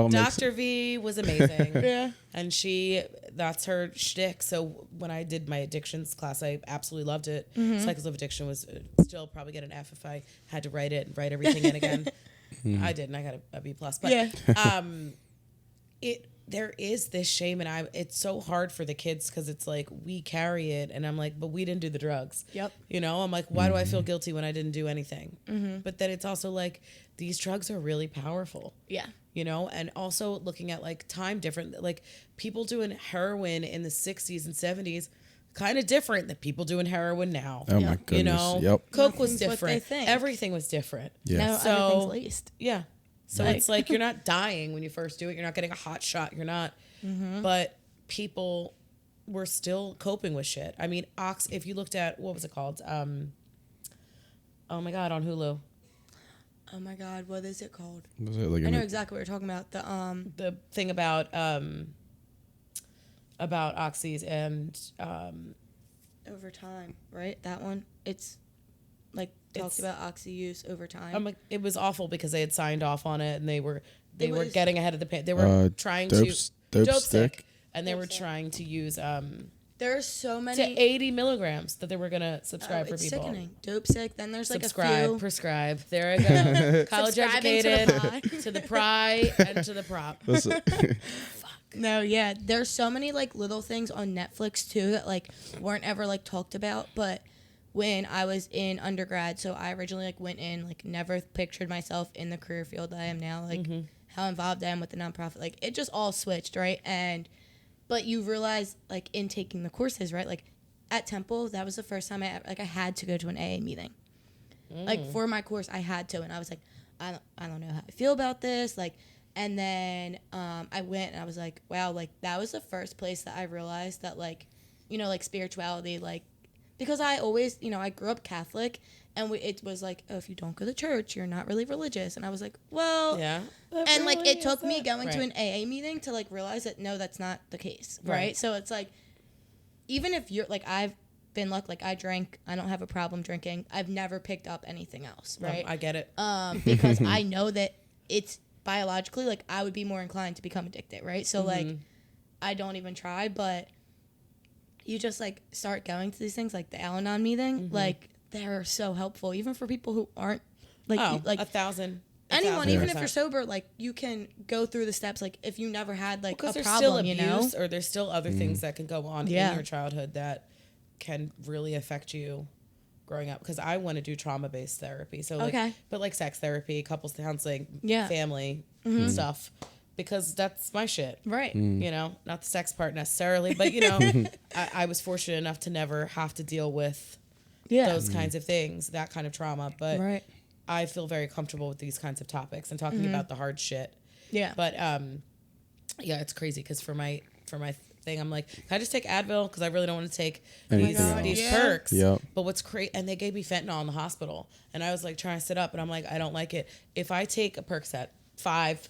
Dr. V was amazing. And that's her shtick. So when I did my addictions class, I absolutely loved it. Cycles of Addiction was still probably get an F if I had to write it and write everything in again. I didn't. I got a B+. But there is this shame, and it's so hard for the kids because it's like we carry it, and I'm like, but we didn't do the drugs. Yep. You know, I'm like, why do I feel guilty when I didn't do anything? But then it's also like these drugs are really powerful. Yeah. You know, and also looking at like time different, like people doing heroin in the 60s and 70s, kind of different than people doing heroin now. Oh my goodness. You know, Coke was different. Everything was different. Yeah. Now everything's laced. Yeah. So it's like you're not dying when you first do it. You're not getting a hot shot. You're not. But people were still coping with shit. I mean, if you looked at, what was it called? Oh my God, on Hulu. Oh my God, what is it called? Was it like I know exactly what you're talking about. The thing about oxys and over time, right? That one. It's like talked about oxy use over time. I'm like, it was awful because they had signed off on it and they were getting ahead of the pain. They were trying to dope stick, and they were trying to use there are so many to 80 milligrams that they were gonna subscribe for people. Sickening. Dope sick. Then there's like subscribe, a few. Prescribe. There I go. College educated to the pry and to the prop. No, yeah. There's so many like little things on Netflix too that like weren't ever like talked about, but when I was in undergrad, so I originally like went in, like never pictured myself in the career field that I am now, like how involved I am with the nonprofit, like it just all switched, right? But you realize like in taking the courses, right? Like at Temple, that was the first time I had to go to an AA meeting. Like for my course, I had to, and I was like, I don't know how I feel about this, like, and then I went and I was like, wow, like that was the first place that I realized that like, you know, like spirituality, like, because I always, you know, I grew up Catholic, and it was like, oh, if you don't go to church, you're not really religious. And I was like, well, yeah. And like it took me going to an AA meeting to like realize that no, that's not the case, right? So it's like, even if you're like, I've been like I drink, I don't have a problem drinking. I've never picked up anything else, right? I get it. Because I know that it's biologically like I would be more inclined to become addicted, right? So like, I don't even try, but you just like start going to these things like the Al-Anon meeting, like they're so helpful, even for people who aren't like like 1,000. Anyone, even if you're sober, like you can go through the steps. Like if you never had like a problem, still abuse, you know, or there's still other things that can go on in your childhood that can really affect you growing up. Because I want to do trauma-based therapy, so like, but like sex therapy, couples counseling, family stuff. Because that's my shit. Right. You know, not the sex part necessarily, but, you know, I was fortunate enough to never have to deal with those kinds of things, that kind of trauma. But I feel very comfortable with these kinds of topics and talking about the hard shit. Yeah. But, yeah, it's crazy because for my thing, I'm like, can I just take Advil? Because I really don't want to take these perks. Yep. But what's crazy, and they gave me fentanyl in the hospital. And I was like trying to sit up, and I'm like, I don't like it. If I take a Percocet, 5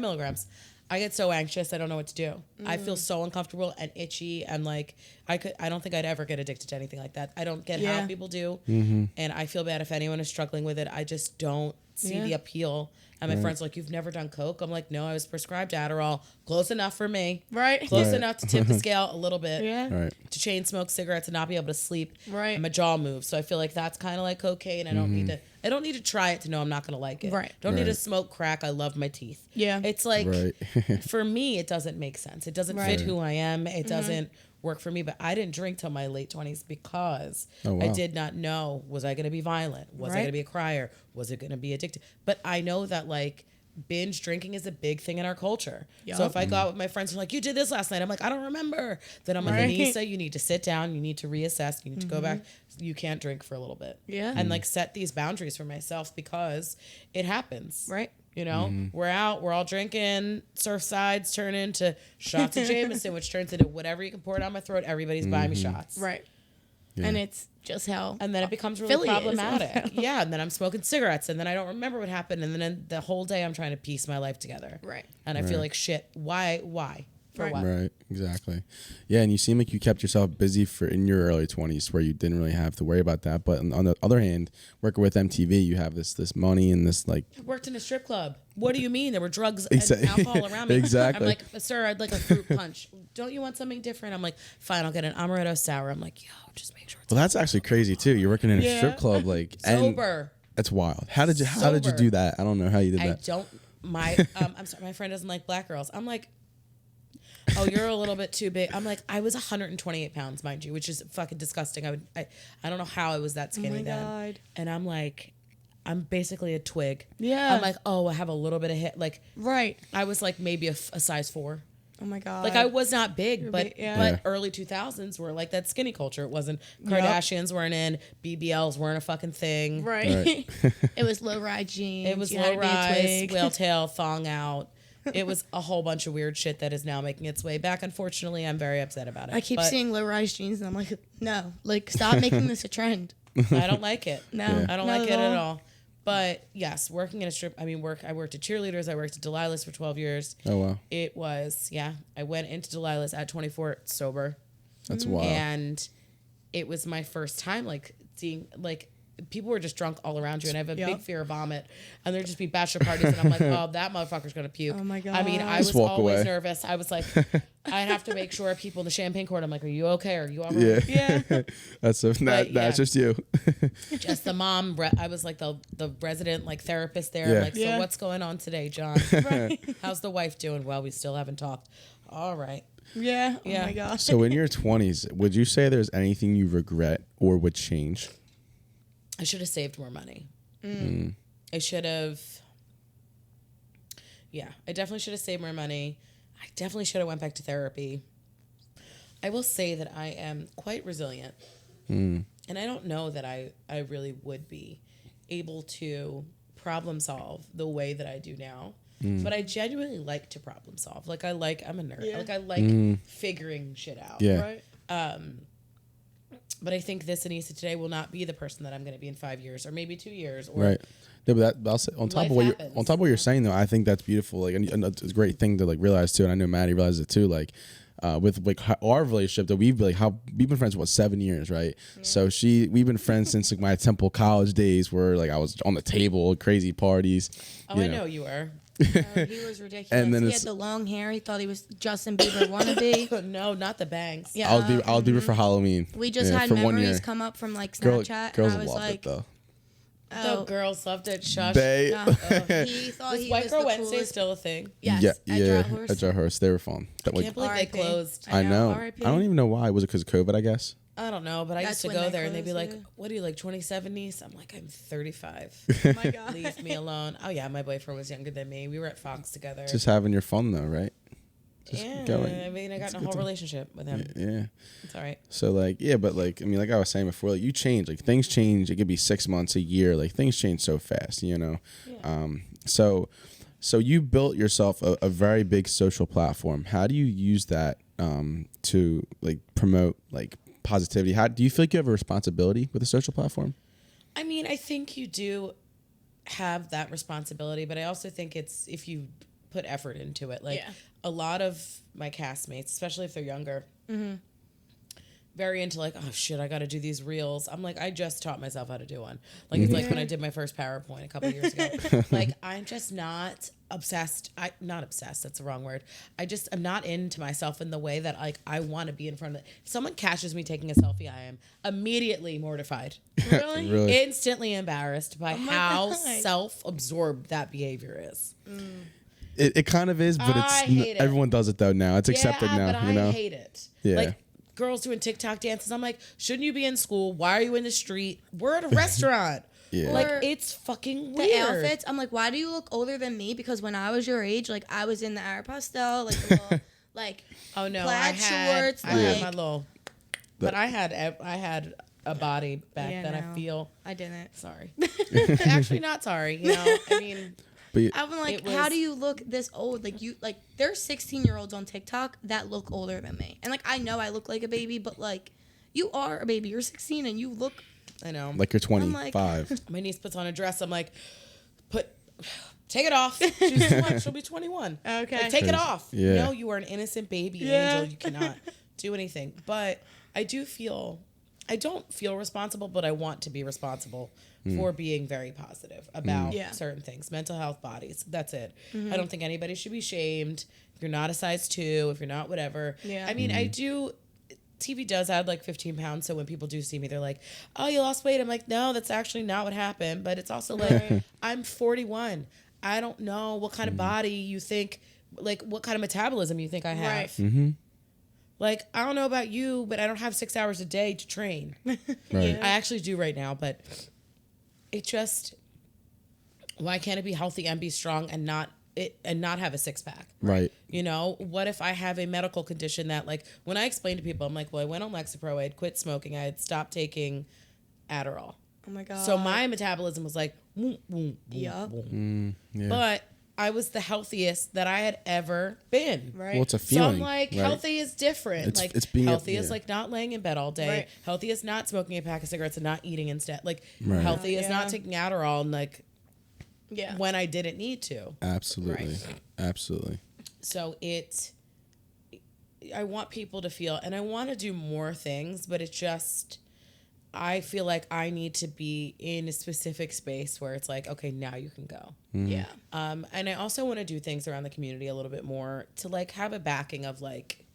milligrams, I get so anxious I don't know what to do. I feel so uncomfortable and itchy, and like I don't think I'd ever get addicted to anything like that. I don't get how people do, and I feel bad if anyone is struggling with it. I just don't see the appeal. And my friends are like, you've never done coke? I'm like, no, I was prescribed Adderall. Close enough for me. Right. Close enough to tip the scale a little bit. To chain smoke cigarettes and not be able to sleep. Right. And my jaw moves. So I feel like that's kind of like cocaine. I don't need to try it to know I'm not going to like it. Right. Don't need to smoke crack. I love my teeth. Yeah. It's like, for me, it doesn't make sense. It doesn't fit who I am. It doesn't work for me. But I didn't drink till my late 20s because I did not know, was I going to be violent? Was I going to be a crier? Was it going to be addicted? But I know that like binge drinking is a big thing in our culture. Yep. So if I go out with my friends and like, you did this last night, I'm like, I don't remember. Then I'm like, Aneesa, you need to sit down. You need to reassess. You need to go back. You can't drink for a little bit. Yeah. And like set these boundaries for myself because it happens. Right. You know, we're out, we're all drinking, Surfsides turn into shots of Jameson, which turns into whatever you can pour it on my throat. Everybody's buying me shots. Right. Yeah. And it's just how. And then it becomes really problematic. Yeah. And then I'm smoking cigarettes, and then I don't remember what happened. And then the whole day I'm trying to piece my life together. Right. And I feel like shit. Why? For Right. what? Right, exactly. Yeah, and you seem like you kept yourself busy for in your early 20s where you didn't really have to worry about that. But on the other hand, working with MTV, you have this money and this like. I worked in a strip club. What do you mean? There were drugs Exactly. and alcohol around me. Exactly. I'm like, sir, I'd like a fruit punch. Don't you want something different? I'm like, fine, I'll get an amaretto sour. I'm like, yo, just make sure it's Well, that's actually crazy too. You're working in a strip club, like and sober. that's wild. How did you Sober. do that? I don't know how you did I that. don't. I'm sorry. My friend doesn't like black girls. I'm like, oh, you're a little bit too big. I'm like, I was 128 pounds, mind you, which is fucking disgusting. I don't know how I was that skinny then. God. And I'm like, I'm basically a twig. Yeah. I'm like, oh, I have a little bit of hit. Like, Right. I was like maybe a size 4. Oh my God. Like I was not big, You're but big, yeah. but Yeah. early 2000s were like that skinny culture. It wasn't Kardashians weren't in, BBLs weren't a fucking thing. Right. It was low rise jeans. It was You had low to be a rise, twig. whale tail, thong out. It was a whole bunch of weird shit that is now making its way back. Unfortunately, I'm very upset about it. I keep But seeing low rise jeans, and I'm like, no, like stop making this a trend. I don't like it. No, Yeah. I don't not like it at all. But yes, working in a strip. I worked at cheerleaders. I worked at Delilah's for 12 years. Oh wow, It was I went into Delilah's at 24 sober. that's wild. And it was my first time like seeing like people were just drunk all around you, and I have a big fear of vomit, and there'd just be bachelor parties, and I'm like, oh, that motherfucker's gonna puke. Oh my God. I mean, I Just was walk always away. nervous. I was like, I have to make sure people in the champagne court. I'm like, are you okay? Are you all right? Yeah, that's yeah. just you. Just the mom. I was like the resident like therapist there. Yeah. Like, so Yeah. what's going on today, John? Right. How's the wife doing? Well, we still haven't talked. All right. Yeah. Oh Yeah. my gosh. So in your 20s, would you say there's anything you regret or would change? I should have saved more money. I should have. Yeah, I definitely should have saved more money. I definitely should have went back to therapy. I will say that I am quite resilient. And I don't know that I really would be able to problem solve the way that I do now. But I genuinely like to problem solve. Like I'm a nerd. Yeah. Like I like figuring shit out. Yeah. Right. But I think this Aneesa today will not be the person that I'm going to be in 5 years or maybe 2 years. Or Right. Yeah, but I'll say, on top Life of what happens. on top of what you're saying though, I think that's beautiful. Like, and it's a great thing to like realize too. And I know Maddie realizes it too. Like, with like our relationship that we've been friends for 7 years, right? Yeah. So we've been friends since like my Temple college days, where like I was on the table, crazy parties. I know you were. He was ridiculous. And then He it's- had the long hair. He thought he was Justin Bieber wannabe. No, not the bangs. Yeah. I was Bieber for Halloween. We just had for 1 year. memories come up from like Snapchat, Girls and I was loved like, it though. The girls loved it. Shush. They he thought Was he White was Girl the Wednesday coolest. still a thing? Yes, yeah, at Dry Horse. at Dry Horse, they were fun. That, I like, can't believe they R.I.P. closed. I know. R.I.P. I don't even know why. Was it because of COVID? I guess. I don't know, but I used That's to when go they there and they'd be closed, like, yeah. what are you, like 27, niece? I'm like, I'm 35. Oh my God. Leave me alone. Oh, yeah, my boyfriend was younger than me. We were at Fox together. Just having your fun though, right? Just yeah, going. I mean, I got It's in a good whole time. relationship with him. Yeah. It's all right. So like, yeah, but like, I mean, like I was saying before, like you change, like things change. It could be 6 months, a year, like things change so fast, you know? Yeah. So you built yourself a very big social platform. How do you use that to like promote like positivity? How do you feel like you have a responsibility with a social platform? I mean, I think you do have that responsibility, but I also think it's if you put effort into it. Like Yeah. a lot of my castmates, especially if they're younger, very into like, oh shit, I got to do these reels. I'm like, I just taught myself how to do one. Like it's like when I did my first PowerPoint a couple years ago. Like I'm just not obsessed. Not obsessed. That's the wrong word. I'm not into myself in the way that like I want to be in front of it. If someone catches me taking a selfie, I am immediately mortified. Really? Really? Instantly embarrassed by how God. self-absorbed that behavior is. It kind of is, but I hate it. everyone does it though now. It's accepted now, but you know? I hate it. Yeah. Like girls doing TikTok dances. I'm like, shouldn't you be in school? Why are you in the street? We're at a restaurant. Yeah. Like Or it's fucking The weird. outfits, I'm like, why do you look older than me? Because when I was your age, like I was in the Aeropostale, like the little, like Oh no, plaid shorts, I had like- my little, but I had a body back Yeah, then. no. I feel I didn't. sorry. Actually, not sorry. You know, I mean, But I'm like, It was- how do you look this old? Like you, like there's 16-year-olds on TikTok that look older than me, and like I know I look like a baby, but like you are a baby. You're 16 and you look. I know. like you're I'm like- 25. My niece puts on a dress. I'm like, Take it off. She'll be 21. Okay. Like, take it off. Yeah. No, you are an innocent baby angel. You cannot do anything. But I don't feel responsible, but I want to be responsible for being very positive about certain things. Mental health, bodies. That's it. I don't think anybody should be shamed. If you're not a size 2, if you're not whatever. Yeah. I mean, TV does add like 15 pounds. So when people do see me, they're like, oh, you lost weight. I'm like, no, that's actually not what happened. But it's also like, I'm 41. I don't know what kind of body you think, like what kind of metabolism you think I have. Right. Mm-hmm. Like, I don't know about you, but I don't have 6 hours a day to train. Right. I actually do right now, but it just, why can't it be healthy and be strong and not have a 6-pack? Right. You know, what if I have a medical condition that, like, when I explain to people, I'm like, well, I went on Lexapro, I had quit smoking, I had stopped taking Adderall. Oh my God. So my metabolism was like, boom, boom, boom, Yup. boom. Yeah. But I was the healthiest that I had ever been. Right. Well, it's a So feeling. I'm like, right? healthy is different. It's being healthy is like not laying in bed all day. Right. Healthy is not smoking a pack of cigarettes and not eating instead. Like, Right. healthy is Yeah. not taking Adderall and like Yeah. when I didn't need to. Absolutely. Right. Absolutely. So I want people to feel, and I want to do more things, but it just, I feel like I need to be in a specific space where it's like, okay, now you can go. Yeah. And I also want to do things around the community a little bit more to like have a backing of like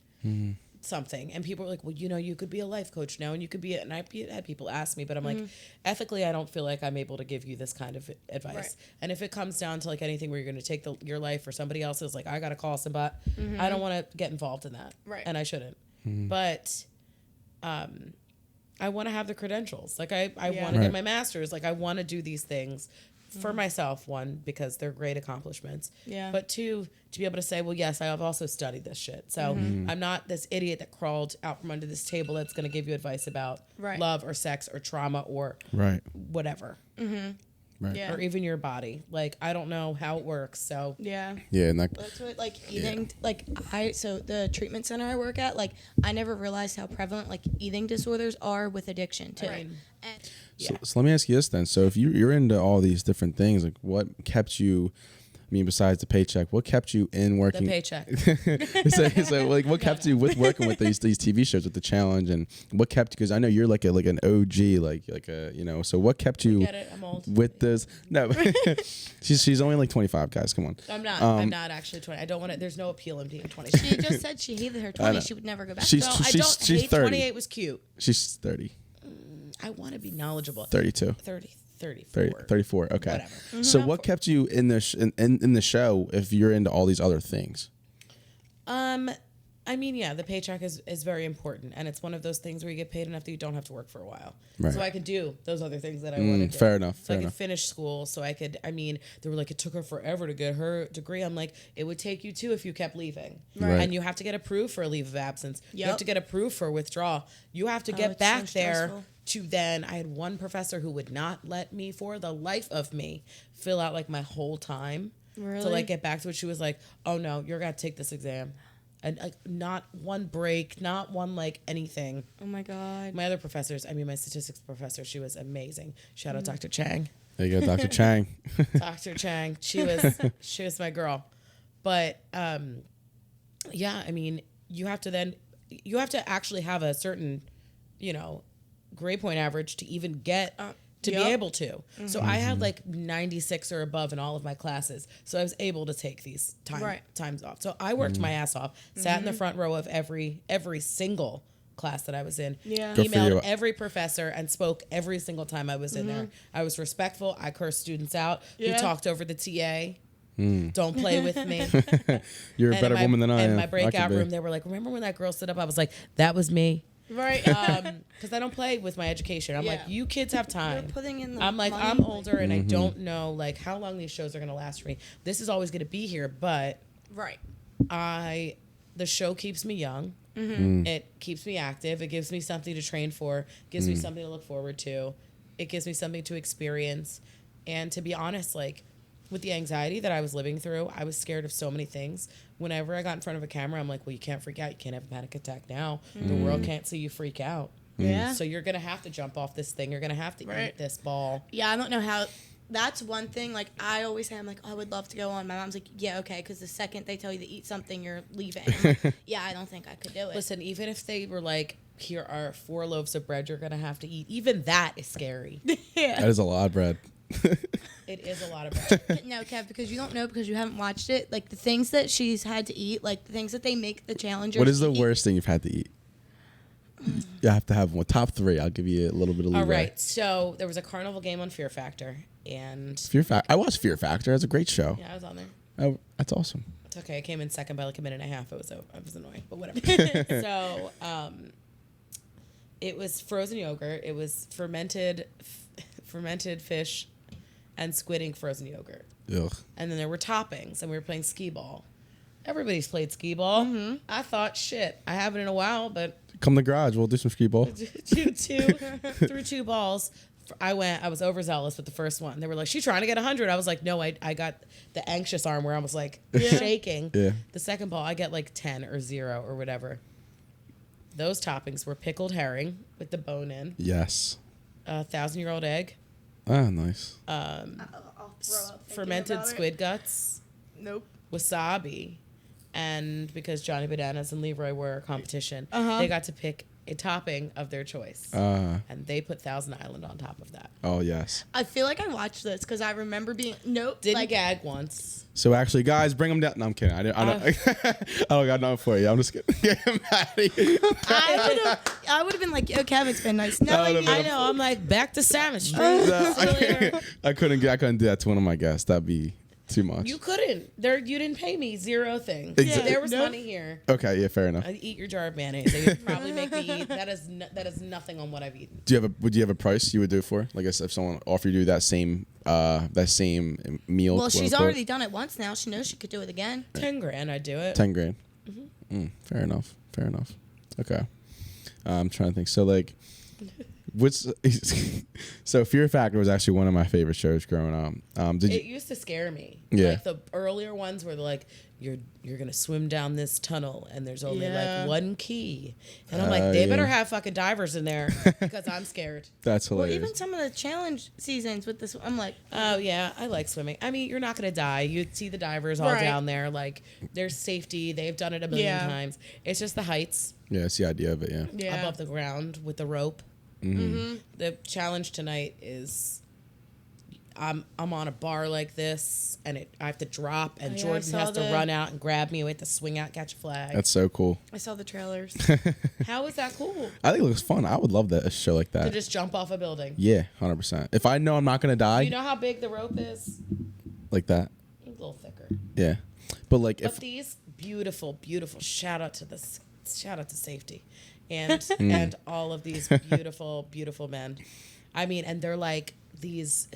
something. And people are like, well, you know, you could be a life coach now and you could be, and I had people ask me, but I'm like, ethically, I don't feel like I'm able to give you this kind of advice. Right. And if it comes down to like anything where you're going to take your life or somebody else's, like I got to call somebody, I don't want to get involved in that. Right. And I shouldn't. But, I want to have the credentials. Like I want to get my master's. Like I want to do these things for myself. One, because they're great accomplishments. Yeah. But two, to be able to say, well, yes, I have also studied this shit. So I'm not this idiot that crawled out from under this table that's going to give you advice about love or sex or trauma or Right. whatever. Right. Yeah. Or even your body. Like, I don't know how it works. So Yeah. Yeah, and that That's what, like, eating, like, so the treatment center I work at, like, I never realized how prevalent, like, eating disorders are with addiction, too. Right. And, So let me ask you this then. So if you're into all these different things, like what kept you, I mean, besides the paycheck, what kept you in the working? paycheck. so like what kept you with working with these TV shows with the challenge, and what kept you, because I know you're like an OG, like a, you know, so what kept you Get it? I'm old. with this? No, she's only like 25, guys. Come on. I'm not actually 20. I don't want to. There's no appeal in being 20. she just said she hated her 20. She would never go back. She's No, I don't she's hate 30. 28 was cute. She's 30. I want to be knowledgeable. 32. 30, 34. 30, 34. Okay. Whatever. So what kept you in the in the show if you're into all these other things? I mean, yeah, the paycheck is very important, and it's one of those things where you get paid enough that you don't have to work for a while. Right. So I could do those other things that I want to do. Fair enough. So Fair I could enough. finish school. So I could. I mean, they were like, it took her forever to get her degree. I'm like, it would take you too if you kept leaving. Right. And you have to get approved for a leave of absence. You have Yep. to get approved for withdrawal. You have to Oh, get it's back so there. stressful. To then, I had one professor who would not let me, for the life of me, fill out like my whole time to Really? like get back to it. She was like, "Oh no, you're gonna take this exam," and like not one break, not one like anything. Oh, my God. My other professors, I mean, my statistics professor, she was amazing. Shout out Dr. Chang. There you go, Dr. Chang. Dr. Chang, she was my girl. But yeah, I mean, you have to actually have a certain, you know, grade point average to even get to be able to. So I had like 96 or above in all of my classes. So I was able to take these times off. So I worked my ass off, sat in the front row of every single class that I was in. Yeah. Good for you. Emailed every professor and spoke every single time I was in there. I was respectful. I cursed students out. Yeah. We talked over the TA. Don't play with me. You're a better woman than I am. In my I breakout could be. room, they were like, remember when that girl stood up? I was like, that was me. Right. Because I don't play with my education. I'm like, Yeah. you kids have time. You're putting in the I'm like, money, I'm like- older and I don't know like how long these shows are going to last for me. This is always going to be here, but Right. the show keeps me young. It keeps me active. It gives me something to train for. Gives me something to look forward to. It gives me something to experience. And to be honest, like with the anxiety that I was living through, I was scared of so many things. Whenever I got in front of a camera, I'm like, well, you can't freak out. You can't have a panic attack now. The world can't see you freak out. Yeah. So you're going to have to jump off this thing. You're going to have to eat this ball. Yeah, I don't know how that's one thing. Like, I always say, I'm like, oh, I would love to go on. My mom's like, yeah, okay, because the second they tell you to eat something, you're leaving. I'm like, yeah, I don't think I could do it. Listen, even if they were like, here are 4 loaves of bread you're going to have to eat, even that is scary. Yeah. That is a lot of bread. It is a lot of bread. No, Kev, because you don't know, because you haven't watched it. Like, the things that she's had to eat, like the things that they make the challengers. What is the eat. worst thing you've had to eat? You have to have one. Top 3. I'll give you a little bit of leeway. All right. So there was a carnival game on Fear Factor, and I watched Fear Factor. It's a great show. yeah, I was on there. Oh, that's awesome. It's okay. I came in second by like a minute and a half. I was annoying, but whatever. So it was frozen yogurt. It was fermented fish and squid ink frozen yogurt. Ugh. And then there were toppings, and we were playing skee ball. Everybody's played skee ball. Mm-hmm. I thought, shit, I haven't in a while, but Come to the garage. We'll do some skee ball. threw 2 balls. I was overzealous with the first one. They were like, she's trying to get 100. I was like, no, I got the anxious arm where I was like shaking. Yeah. The second ball, I get like 10 or 0 or whatever. Those toppings were pickled herring with the bone in, Yes. a 1,000-year-old egg, Ah, nice. I'll throw up thinking fermented about it. squid guts, Nope. wasabi, and because Johnny Bananas and Leroy were a competition, Uh-huh. they got to pick a topping of their choice. And they put Thousand Island on top of that. Oh, yes. I feel like I watched this because I remember being Didn't like, gag once. So actually, guys, bring them down. No, I'm kidding. I don't I don't got nothing for you. I'm just kidding. Get him out of here. I would have been like, yo, Kev, it's been nice. No, That would've you- I know. I'm like, back to Salmon Street. I couldn't do that to one of my guests. That'd be too much. You couldn't. You didn't pay me 0 things. Exactly. There was Nope. money here. Okay, yeah, fair enough. I'd eat your jar of mayonnaise. They would probably make me eat. That is nothing on what I've eaten. Would you have a price you would do it for? Like, if someone offered you that same meal. well, quote, she's unquote? already done it once now. She knows she could do it again. $10,000, I'd do it. 10 grand. Fair enough. Okay. I'm trying to think. So like, so Fear Factor was actually one of my favorite shows growing up. It used to scare me. Yeah. Like the earlier ones were like, you're gonna swim down this tunnel and there's only Yeah. like 1 key, and I'm like, they better have fucking divers in there because I'm scared. That's Well, hilarious. even some of the challenge seasons with this, I'm like, Oh yeah, I like swimming. I mean, you're not gonna die. You see the divers all Right. down there. Like, there's safety. They've done it a million Yeah. times. It's just the heights Yeah, it's the idea of it. Yeah. yeah. above the ground with the rope. Mm-hmm. The challenge tonight is I'm on a bar like this, and I have to drop, and Oh, yeah, I Jordan saw has to the- run out and grab me. We have to swing out, catch a flag. That's so cool. I saw the trailers. How is that cool? I think it looks fun. I would love that a show like To that. just jump off a building. Yeah, 100%. If I know I'm not gonna die You know how big the rope is? like that, A little thicker. yeah. But like But if these beautiful shout out to safety, and all of these beautiful men. I mean, and they're like these.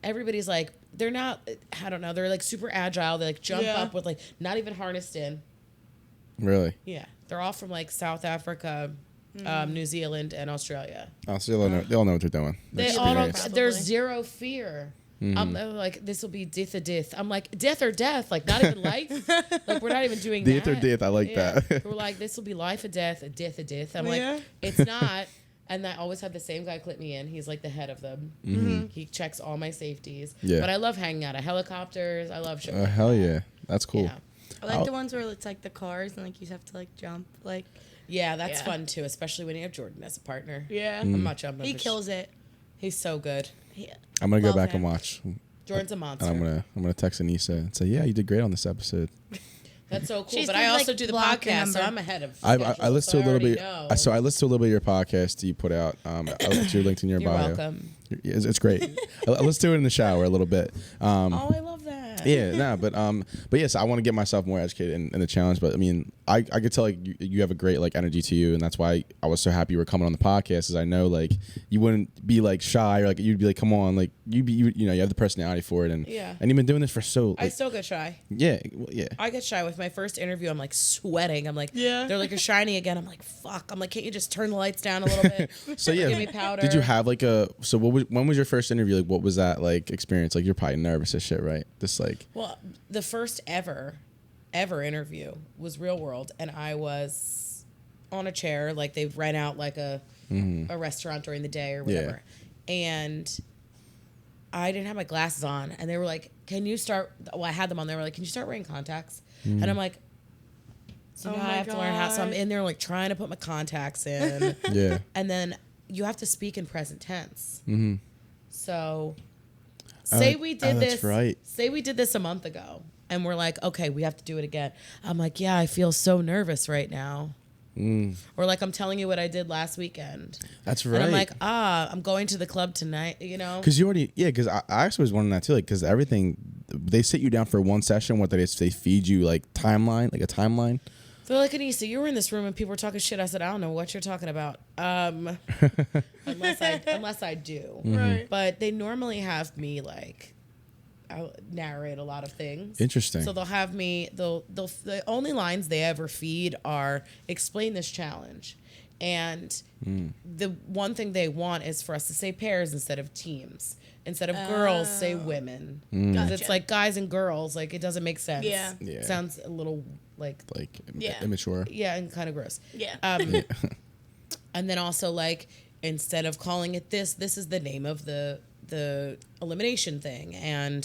Everybody's like, they're not. I don't know. They're like super agile. They like jump Yeah. up with like not even harnessed in. really, Yeah, they're all from like South Africa, New Zealand, and Australia. oh, so they all know what they're doing. They're They all experienced. Probably. there's zero fear. They're like, this will be death or death. I'm like, death or death, like not even life. Like we're not even doing Death that. or death, I like that. We're like, this will be life or death, death or death. I'm Yeah. like, it's not. And I always have the same guy clip me in. He's like the head of them. He checks all my safeties. Yeah. But I love hanging out of helicopters. I love shit. Hell yeah, that's cool. Yeah. I like the ones where it's like the cars and like you have to like jump. Like, Yeah, that's Yeah. fun too, especially when you have Jordan as a partner. yeah, I'm not jumping. he for kills it. He's so good. Yeah. I'm gonna go Love back him. and watch. Jordan's a And monster. I'm gonna text Aneesa and say, yeah, you did great on this episode. That's so cool. She's But gonna, I also like, do the block your podcast, so number. I'm ahead of. I schedule, listened so to a little I bit. already know. So I listened to a little bit of your podcast you put out. I listened to your link in your You're bio. welcome. It's great. I listened to it in the shower a little bit. Oh, I love that. Yeah, nah, but yes, I want to get myself more educated in the challenge. But I mean, I could tell like you have a great like energy to you, and that's why I was so happy you were coming on the podcast. Is I know like you wouldn't be like shy or like you'd be like, come on, like you have the personality for it, and Yeah. and you've been doing this for so. I Like, still get shy. yeah, well, yeah. I get shy with my first interview. I'm like sweating. I'm like, Yeah. They're like, you're shiny again. I'm like, fuck. I'm like, can't you just turn the lights down a little bit? So yeah, Give me powder. did you have like when was your first interview? Like, what was that like experience? Like, you're probably nervous as shit, right? Just like, Well, the first ever interview was Real World, and I was on a chair, like they rent out like a restaurant during the day or whatever, and I didn't have my glasses on, and they were like, "Can you start?" Well, I had them on. They were like, "Can you start wearing contacts?" And I'm like, "So now I have to learn how." So I'm in there like trying to put my contacts in. Yeah. And then you have to speak in present tense. Mm-hmm. So, say we did this. That's right. Say we did this a month ago, and we're like, "Okay, we have to do it again." I'm like, "Yeah, I feel so nervous right now." Or like I'm telling you what I did last weekend. That's right. And I'm like, I'm going to the club tonight, you know? Because you already, because I actually was wondering that too, like, because everything, they sit you down for one session, what they feed you like timeline, like a timeline. They're like, Aneesa, you were in this room and people were talking shit. I said, I don't know what you're talking about. Unless I do. Right. But they normally have me like, I'll narrate a lot of things. Interesting. So they'll have me, the only lines they ever feed are explain this challenge. And the one thing they want is for us to say pairs instead of teams. Instead of girls, say women. Because it's like guys and girls, like it doesn't make sense. Yeah. Yeah. Sounds a little like immature. yeah, and kind of gross. Yeah. And then also like instead of calling it this is the name of the elimination thing. And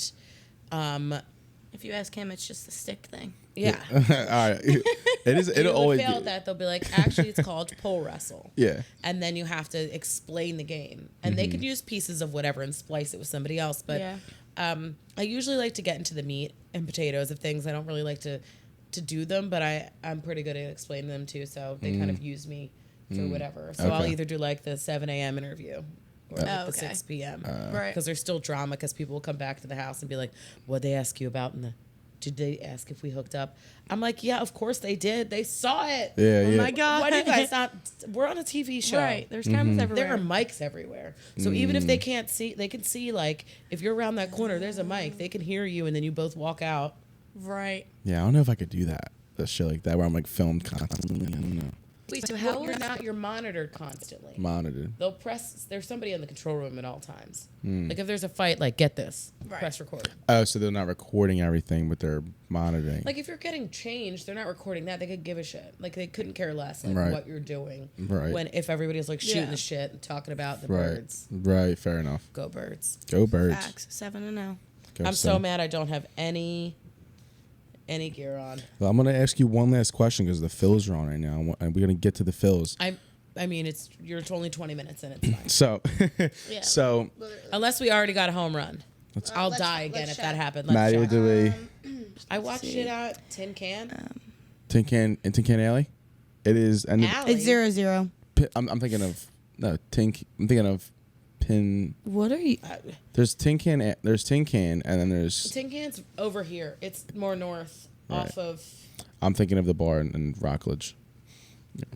If you ask him, it's just the stick thing. yeah. All right. It'll always fail be. that. They'll be like, actually it's called pole wrestle. Yeah. And then you have to explain the game. And they could use pieces of whatever and splice it with somebody else. But Yeah. I usually like to get into the meat and potatoes of things. I don't really like to do them, but I'm pretty good at explaining them too. So they kind of use me for whatever. So I'll Okay. either do like the 7 a.m. interview or like the 6 p.m. Right. Because there's still drama because people will come back to the house and be like, what'd they ask you about? Did they ask if we hooked up? I'm like, yeah, of course they did. They saw it. Yeah, Oh yeah. my God. Why do you guys not? We're on a TV show. Right. There's cameras everywhere. There are mics everywhere. So even if they can't see, they can see, like, if you're around that corner, there's a mic. They can hear you, and then you both walk out. Right. Yeah, I don't know if I could do that. That shit like that where I'm like filmed constantly. I don't know. Wait, so Well, you're monitored constantly. Monitored. They'll press, there's somebody in the control room at all times. Like, if there's a fight, like, get this. Right. Press record. Oh, so they're not recording everything, but they're monitoring. Like, if you're getting changed, they're not recording that. They could give a shit. Like, they couldn't care less, like, Right. what you're doing. Right. If everybody's, like, shooting Yeah. the shit and talking about the Right. birds. Right. Fair enough. Go birds. Go birds. Facts. 7-0. Go I'm so Sun. mad I don't have any gear on. Well, I'm gonna ask you one last question because the fills are on right now, and we're gonna get to the fills. I mean, you're only 20 minutes in. It's fine. So, Yeah. so Unless we already got a home run. I'll let's- die again let's if check. that happened. Maddie, Let's check. do we I watched it at Tin Can. Tin Can Alley? It is, and Alley. It's 0-0. I'm thinking of no Tink. I'm thinking of Pin. What are you? There's Tin Can. There's Tin Can, and then there's. Tin Can's over here. It's more north off of. I'm thinking of the bar in Rockledge.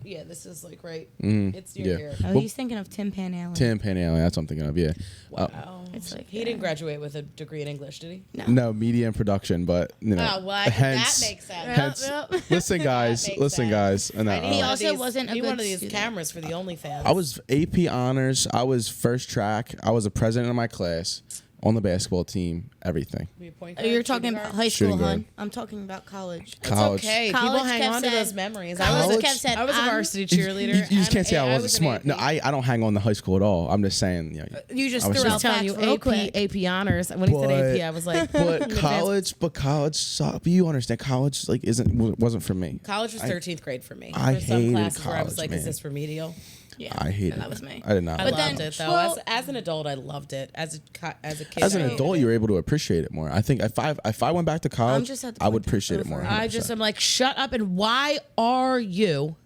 Yeah, this is like right. Mhm. It's near Yeah. here. Oh, Well- he's thinking of Tim Pan Alley. Tin Pan Alley. That's what I'm thinking of. Yeah. Wow. It's like He didn't graduate with a degree in English, did he? No, media and production, but you know. Oh, well, hence, that makes sense. hence, Yep. listen, guys. makes Listen, sense. guys. And I need He one of also these- wasn't a need good one of these student. cameras for the OnlyFans. I was AP honors. I was first track. I was a president of my class, on the basketball team, everything. Be a point Oh, guard, you're shooting talking guard? about high Shooting school, guard. hon. I'm talking about college. College. It's okay. College People hang kept on to saying- those memories. College kept saying, I was a I'm- varsity You cheerleader. just and can't say I wasn't was an smart. AP. No, I don't hang on to high school at all. I'm just saying. You know, You just I was threw just out telling facts you real quick. AP honors. And when he said AP, I was like, but college sucked. But you understand, college like wasn't for me. college was 13th grade for me. I There's some hated classes where I was college, like, man. is this remedial? Yeah, I hated and that it. was me. I did not. I like then- loved it though. well- as an adult, I loved it. As a kid, As an I hated adult, it. you're able to appreciate it more. I think if I went back to college, just at the I would point appreciate it over. more. I just am like, shut up and why are you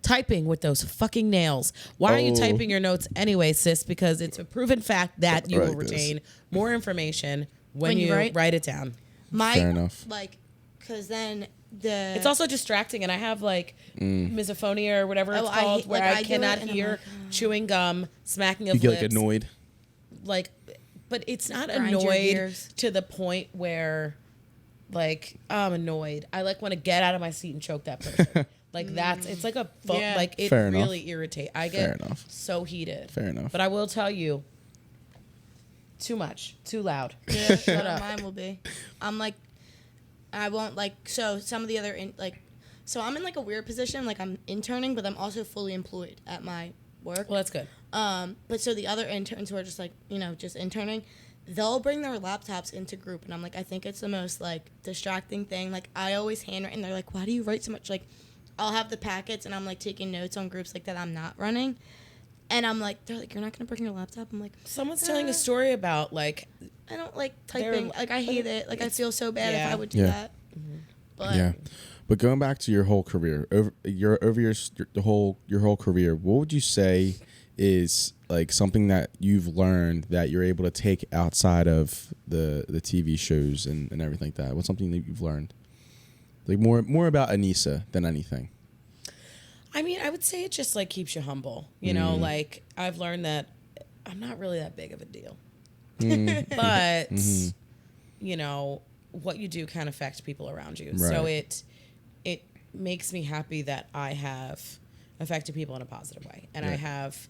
typing with those fucking nails? Why are you Oh. typing your notes anyway, sis? Because it's a proven fact that you will Like this. retain more information when When you you write? write it down. My Fair enough. like, cause then the It's also distracting, and I have like misophonia or whatever it's Oh, I called, hate- where like, I I do cannot it and I'm hear like, chewing gum, smacking of you get lips. like annoyed. Like, but it's not Grind your annoyed gears. to the point where, like, I'm annoyed. I like want to get out of my seat and choke that person. Like that's it's like a Yeah. like it Fair enough. really irritates. I Fair get enough. so heated. Fair enough. But I will tell you, too much, too loud. Yeah, Shut up. mine will be. I'm like, I won't like. So some of the other so I'm in like a weird position. Like I'm interning, but I'm also fully employed at my work. Well, that's good. But so the other interns who are just like, just interning, they'll bring their laptops into group, and I'm like, I think it's the most like distracting thing. Like I always handwrite, and they're like, why do you write so much? Like I'll have the packets, and I'm like taking notes on groups like that I'm not running, and I'm like, they're like, you're not gonna bring your laptop. I'm like, Someone's telling a story about like I don't like typing. Like I hate it. Like I feel so bad if I would do Yeah. that. But Yeah. But going back to your whole career, over your whole career, what would you say is like something that you've learned that you're able to take outside of the TV shows and everything like that? What's something that you've learned? Like more about Aneesa than anything. I mean, I would say it just like keeps you humble. You know, like I've learned that I'm not really that big of a deal. But you know, what you do can affect people around you. Right. So it makes me happy that I have affected people in a positive way. And I have,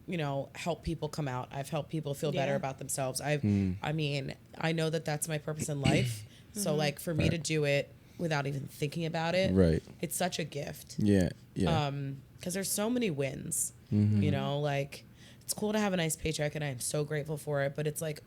you know, helped people come out. I've helped people feel better about themselves. I mean, I know that that's my purpose in life. So like for me to do it without even thinking about it, it's such a gift. Yeah. Because there's so many wins, you know, like it's cool to have a nice paycheck and I am so grateful for it, but it's like,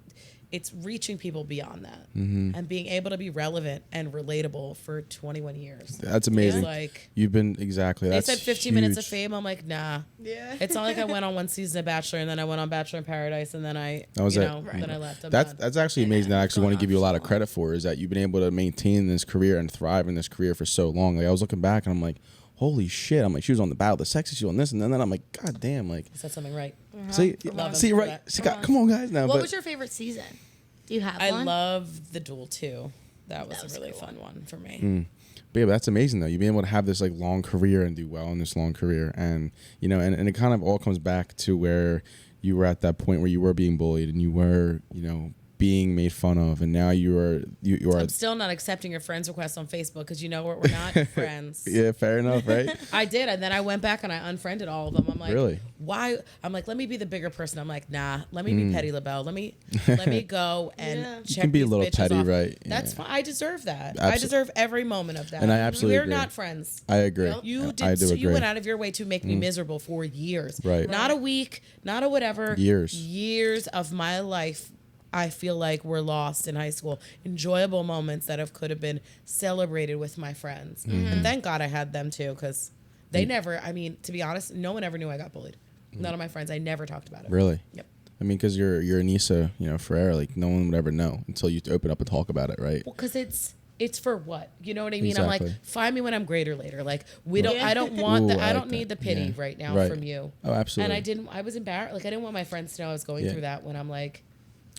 it's reaching people beyond that and being able to be relevant and relatable for 21 years. That's amazing. Like you've been exactly. They That's said 15 minutes of fame. I'm like, nah. Yeah. It's not like I went on one season of Bachelor and then I went on Bachelor in Paradise and then I, That was you it. know, then I left. I'm That's done. that's actually amazing. I actually want to give you a lot of credit for is that you've been able to maintain this career and thrive in this career for so long. Like I was looking back and I'm like, holy shit! I'm like, she was on the Battle of the Sexes, she was on this, and then I'm like, god damn, like. I said something right. See, Love see, him for right? that. See, come on, guys. Now, what but was your favorite season? Do you have I one? love the Duel too. That was a really fun one for me. but yeah, but that's amazing though. You've been able to have this like long career and do well in this long career, and you know, and it kind of all comes back to where you were at that point where you were being bullied and you were, you know, being made fun of, and now you are. I'm still not accepting your friends requests on Facebook because you know we're not friends. Yeah, fair enough, right? I did, and then I went back and I unfriended all of them. I'm like, Really? Why? I'm like, let me be the bigger person. I'm like, nah, let me be Petty LaBelle. Let me go and check. You can be a these little bitches petty, off. right? That's Yeah. fine. I deserve that. I deserve every moment of that. And I absolutely We're agree. not friends. I agree. You did. I do So agree. you went out of your way to make me miserable for years. Right. Not a week. Not a whatever. Years. Years of my life. I feel like were lost in high school. Enjoyable moments that could have been celebrated with my friends. And thank God I had them too, because they never, I mean, to be honest, no one ever knew I got bullied. None of my friends, I never talked about it. Really? Yep. I mean, because you're Aneesa, you know, Ferreira, like no one would ever know until you open up and talk about it, right? Well, because it's for what? You know what I mean? I'm Exactly. like, find me when I'm greater later. Like I don't want Ooh, I I don't like need that. the pity Yeah. right now Right. from you. Oh, absolutely. And I was embarrassed. Like I didn't want my friends to know I was going through that when I'm like,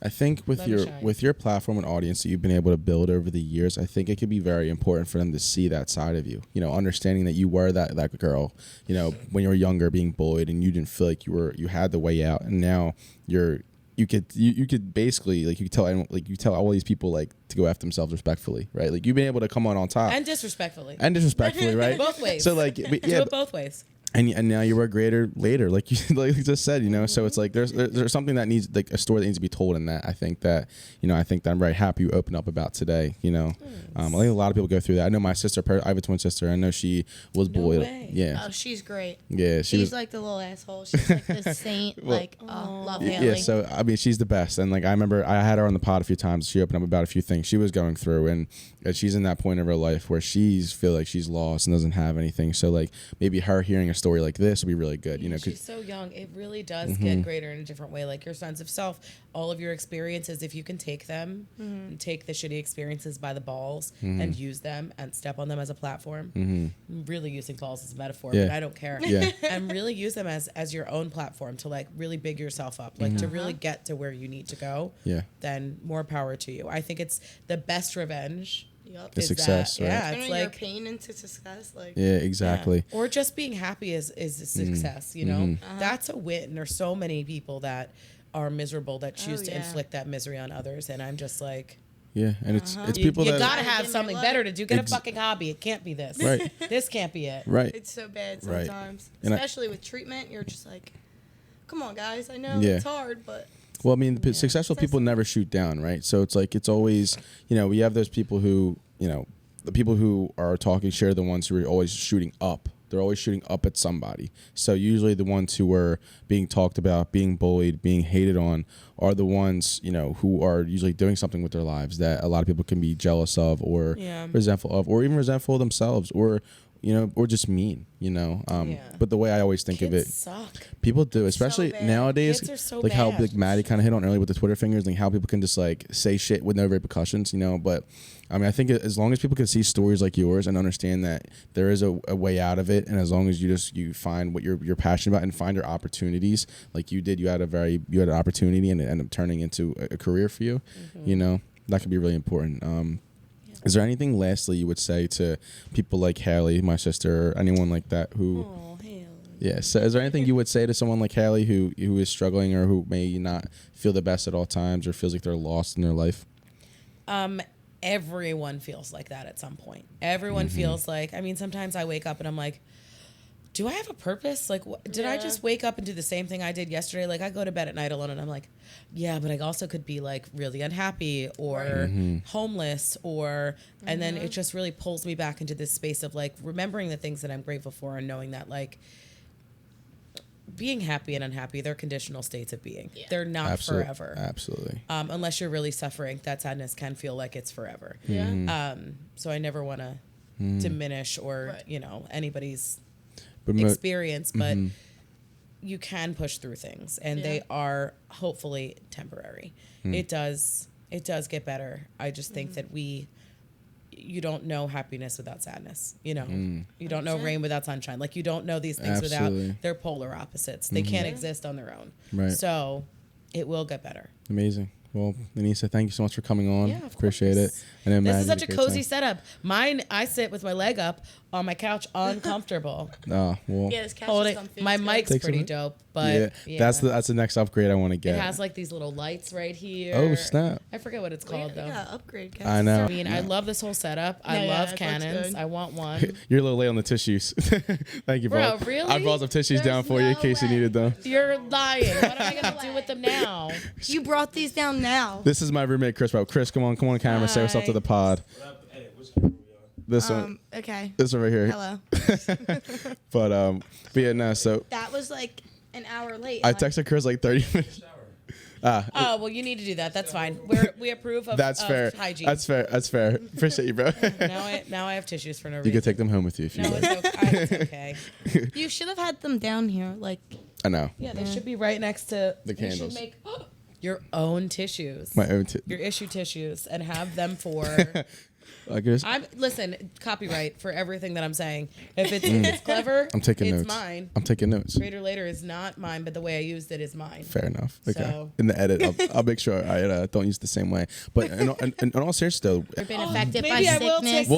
I think with Let me shine. your platform and audience that you've been able to build over the years, I think it could be very important for them to see that side of you. You know, understanding that you were that girl, you know, when you were younger being bullied and you didn't feel like you had the way out, and now you could basically like you tell all these people like to go after themselves respectfully, right? Like you've been able to come on top and disrespectfully. right? Both ways. So like Do yeah, it both ways. and now you were greater later, like you just said, you know. So it's like there's something that needs like a story that needs to be told in that. I think that I'm very happy you opened up about today. You know, I think a lot of people go through that. I know my sister, I have a twin sister. I know she was bullied. way. Yeah. Oh, she's great. Yeah, She's like the little asshole. She's like the saint. Love Haley. Yeah, so I mean, she's the best, and like I remember I had her on the pod a few times. She opened up about a few things she was going through, and she's in that point of her life where she's feel like she's lost and doesn't have anything. So like maybe her hearing a story like this would be really good, you know. She's so young. It really does get greater in a different way. Like your sense of self, all of your experiences, if you can take them and take the shitty experiences by the balls and use them and step on them as a platform. I'm really using balls as a metaphor, but I don't care. Yeah. And really use them as your own platform to like really big yourself up, like to really get to where you need to go. Yeah. Then more power to you. I think it's the best revenge. Yep. The success, right? Yeah, it's Turning like your pain into success. Like Yeah, exactly. or just being happy is a success, you know? That's a win. There's so many people that are miserable that choose to inflict that misery on others. And I'm just like, Yeah, and it's people you that gotta have something better to do. Get a Ex- fucking hobby. It can't be this. Right. This can't be it. right. it's so bad Right. sometimes, And especially with treatment. You're just like, come on, guys. I know Yeah. it's hard, but Well, I mean, successful people never shoot down, right? So it's like it's always, you know, we have those people who, you know, the people who are talking shit are the ones who are always shooting up, They're always shooting up at somebody. So usually the ones who are being talked about, being bullied, being hated on, are the ones, you know, who are usually doing something with their lives that a lot of people can be jealous of or resentful of, or even resentful of themselves, or, you know, or just mean, you know. But the way I always think Kids of it, suck. people do, especially nowadays, Kids are so like how bad. like Maddie kind of hit on earlier with the Twitter fingers, like how people can just like say shit with no repercussions, you know. But I mean, I think as long as people can see stories like yours and understand that there is a way out of it, and as long as you find what you're passionate about and find your opportunities, like you did, you had an opportunity and it ended up turning into a career for you, you know, that could be really important. Is there anything lastly you would say to people like Haley, my sister, or anyone like that who? Oh, Haley. Yeah. So, is there anything you would say to someone like Haley who is struggling or who may not feel the best at all times or feels like they're lost in their life? Everyone feels like that at some point. Everyone feels like. I mean, sometimes I wake up and I'm like, do I have a purpose? Like, did I just wake up and do the same thing I did yesterday? Like, I go to bed at night alone and I'm like, yeah, but I also could be like really unhappy or homeless or, and then it just really pulls me back into this space of like remembering the things that I'm grateful for and knowing that like being happy and unhappy, they're conditional states of being. Yeah. They're not forever. Absolutely. Unless you're really suffering, that sadness can feel like it's forever. Yeah. So I never want to diminish or, you know, anybody's experience, but you can push through things and they are hopefully temporary. It does get better. I just think that you don't know happiness without sadness, you know. You don't know rain without sunshine. Like you don't know these things without they're polar opposites. They can't exist on their own. Right. So it will get better. Amazing. Well, Aneesa, thank you so much for coming on. Yeah, of Appreciate course. it. And this is such a cozy setup. Mine, I sit with my leg up on my couch, uncomfortable. Oh, well. Yeah, this couch Hold is it. comfy. My It's good. mic's pretty dope, but that's the next upgrade I want to get. it has like these little lights right here. Oh, snap. I forget what it's called though. Yeah, upgrade. Guys. I know. I mean, I love this whole setup. I Yeah, love it looks cannons. good. I want one. You're a little late on the tissues. Thank you, Bro, bro. really? I brought some tissues down There's for you in no case you way. needed them. You're lying. What am I gonna do with them now? You brought these down now. This is my roommate, Chris. Bro, Chris, come on camera. Say what's up to the pod. This one. Okay. This one right here. Hello. But yeah, no. So That was like an hour late. I texted Chris like 30 minutes. Oh well, you need to do that. That's fine. We approve of That's of fair. hygiene. That's fair. Appreciate you, bro. Now I have tissues for no You reason. can take them home with you if you No, want. it's okay. You should have had them down here. Like, I know. Yeah, they should be right next to The you candles. should make your own tissues. My own. Your issue tissues and have them for. I guess. Listen, copyright for everything that I'm saying. If it's clever, I'm taking it's notes. mine. I'm taking notes. Greater later is not mine, but the way I used it is mine. Fair enough. Okay. So- In the edit, I'll make sure I don't use it the same way. But in all seriousness, though, you've been affected by maybe I will sickness. take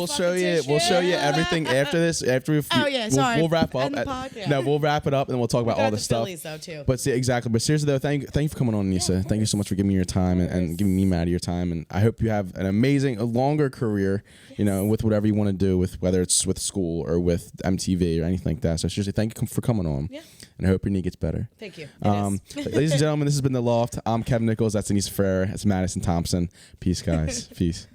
we'll show you everything after this. After we, Oh, yeah, sorry. we'll wrap up. End the pod. No, we'll wrap it up and then we'll talk about Got all the the stuff. Phillies though too. But see, exactly. But seriously though, thank you for coming on, Aneesa. Thank you so much for giving me your time and giving me Maddie your time. And I hope you have an amazing, a longer career. You know, with whatever you want to do, with whether it's with school or with MTV or anything like that. So seriously, thank you for coming on. Yeah. And I hope your knee gets better. Thank you. Ladies and gentlemen, this has been The Loft. I'm Kevin Nichols. That's Aneesa Ferreira. That's Madison Thompson. Peace, guys. Peace.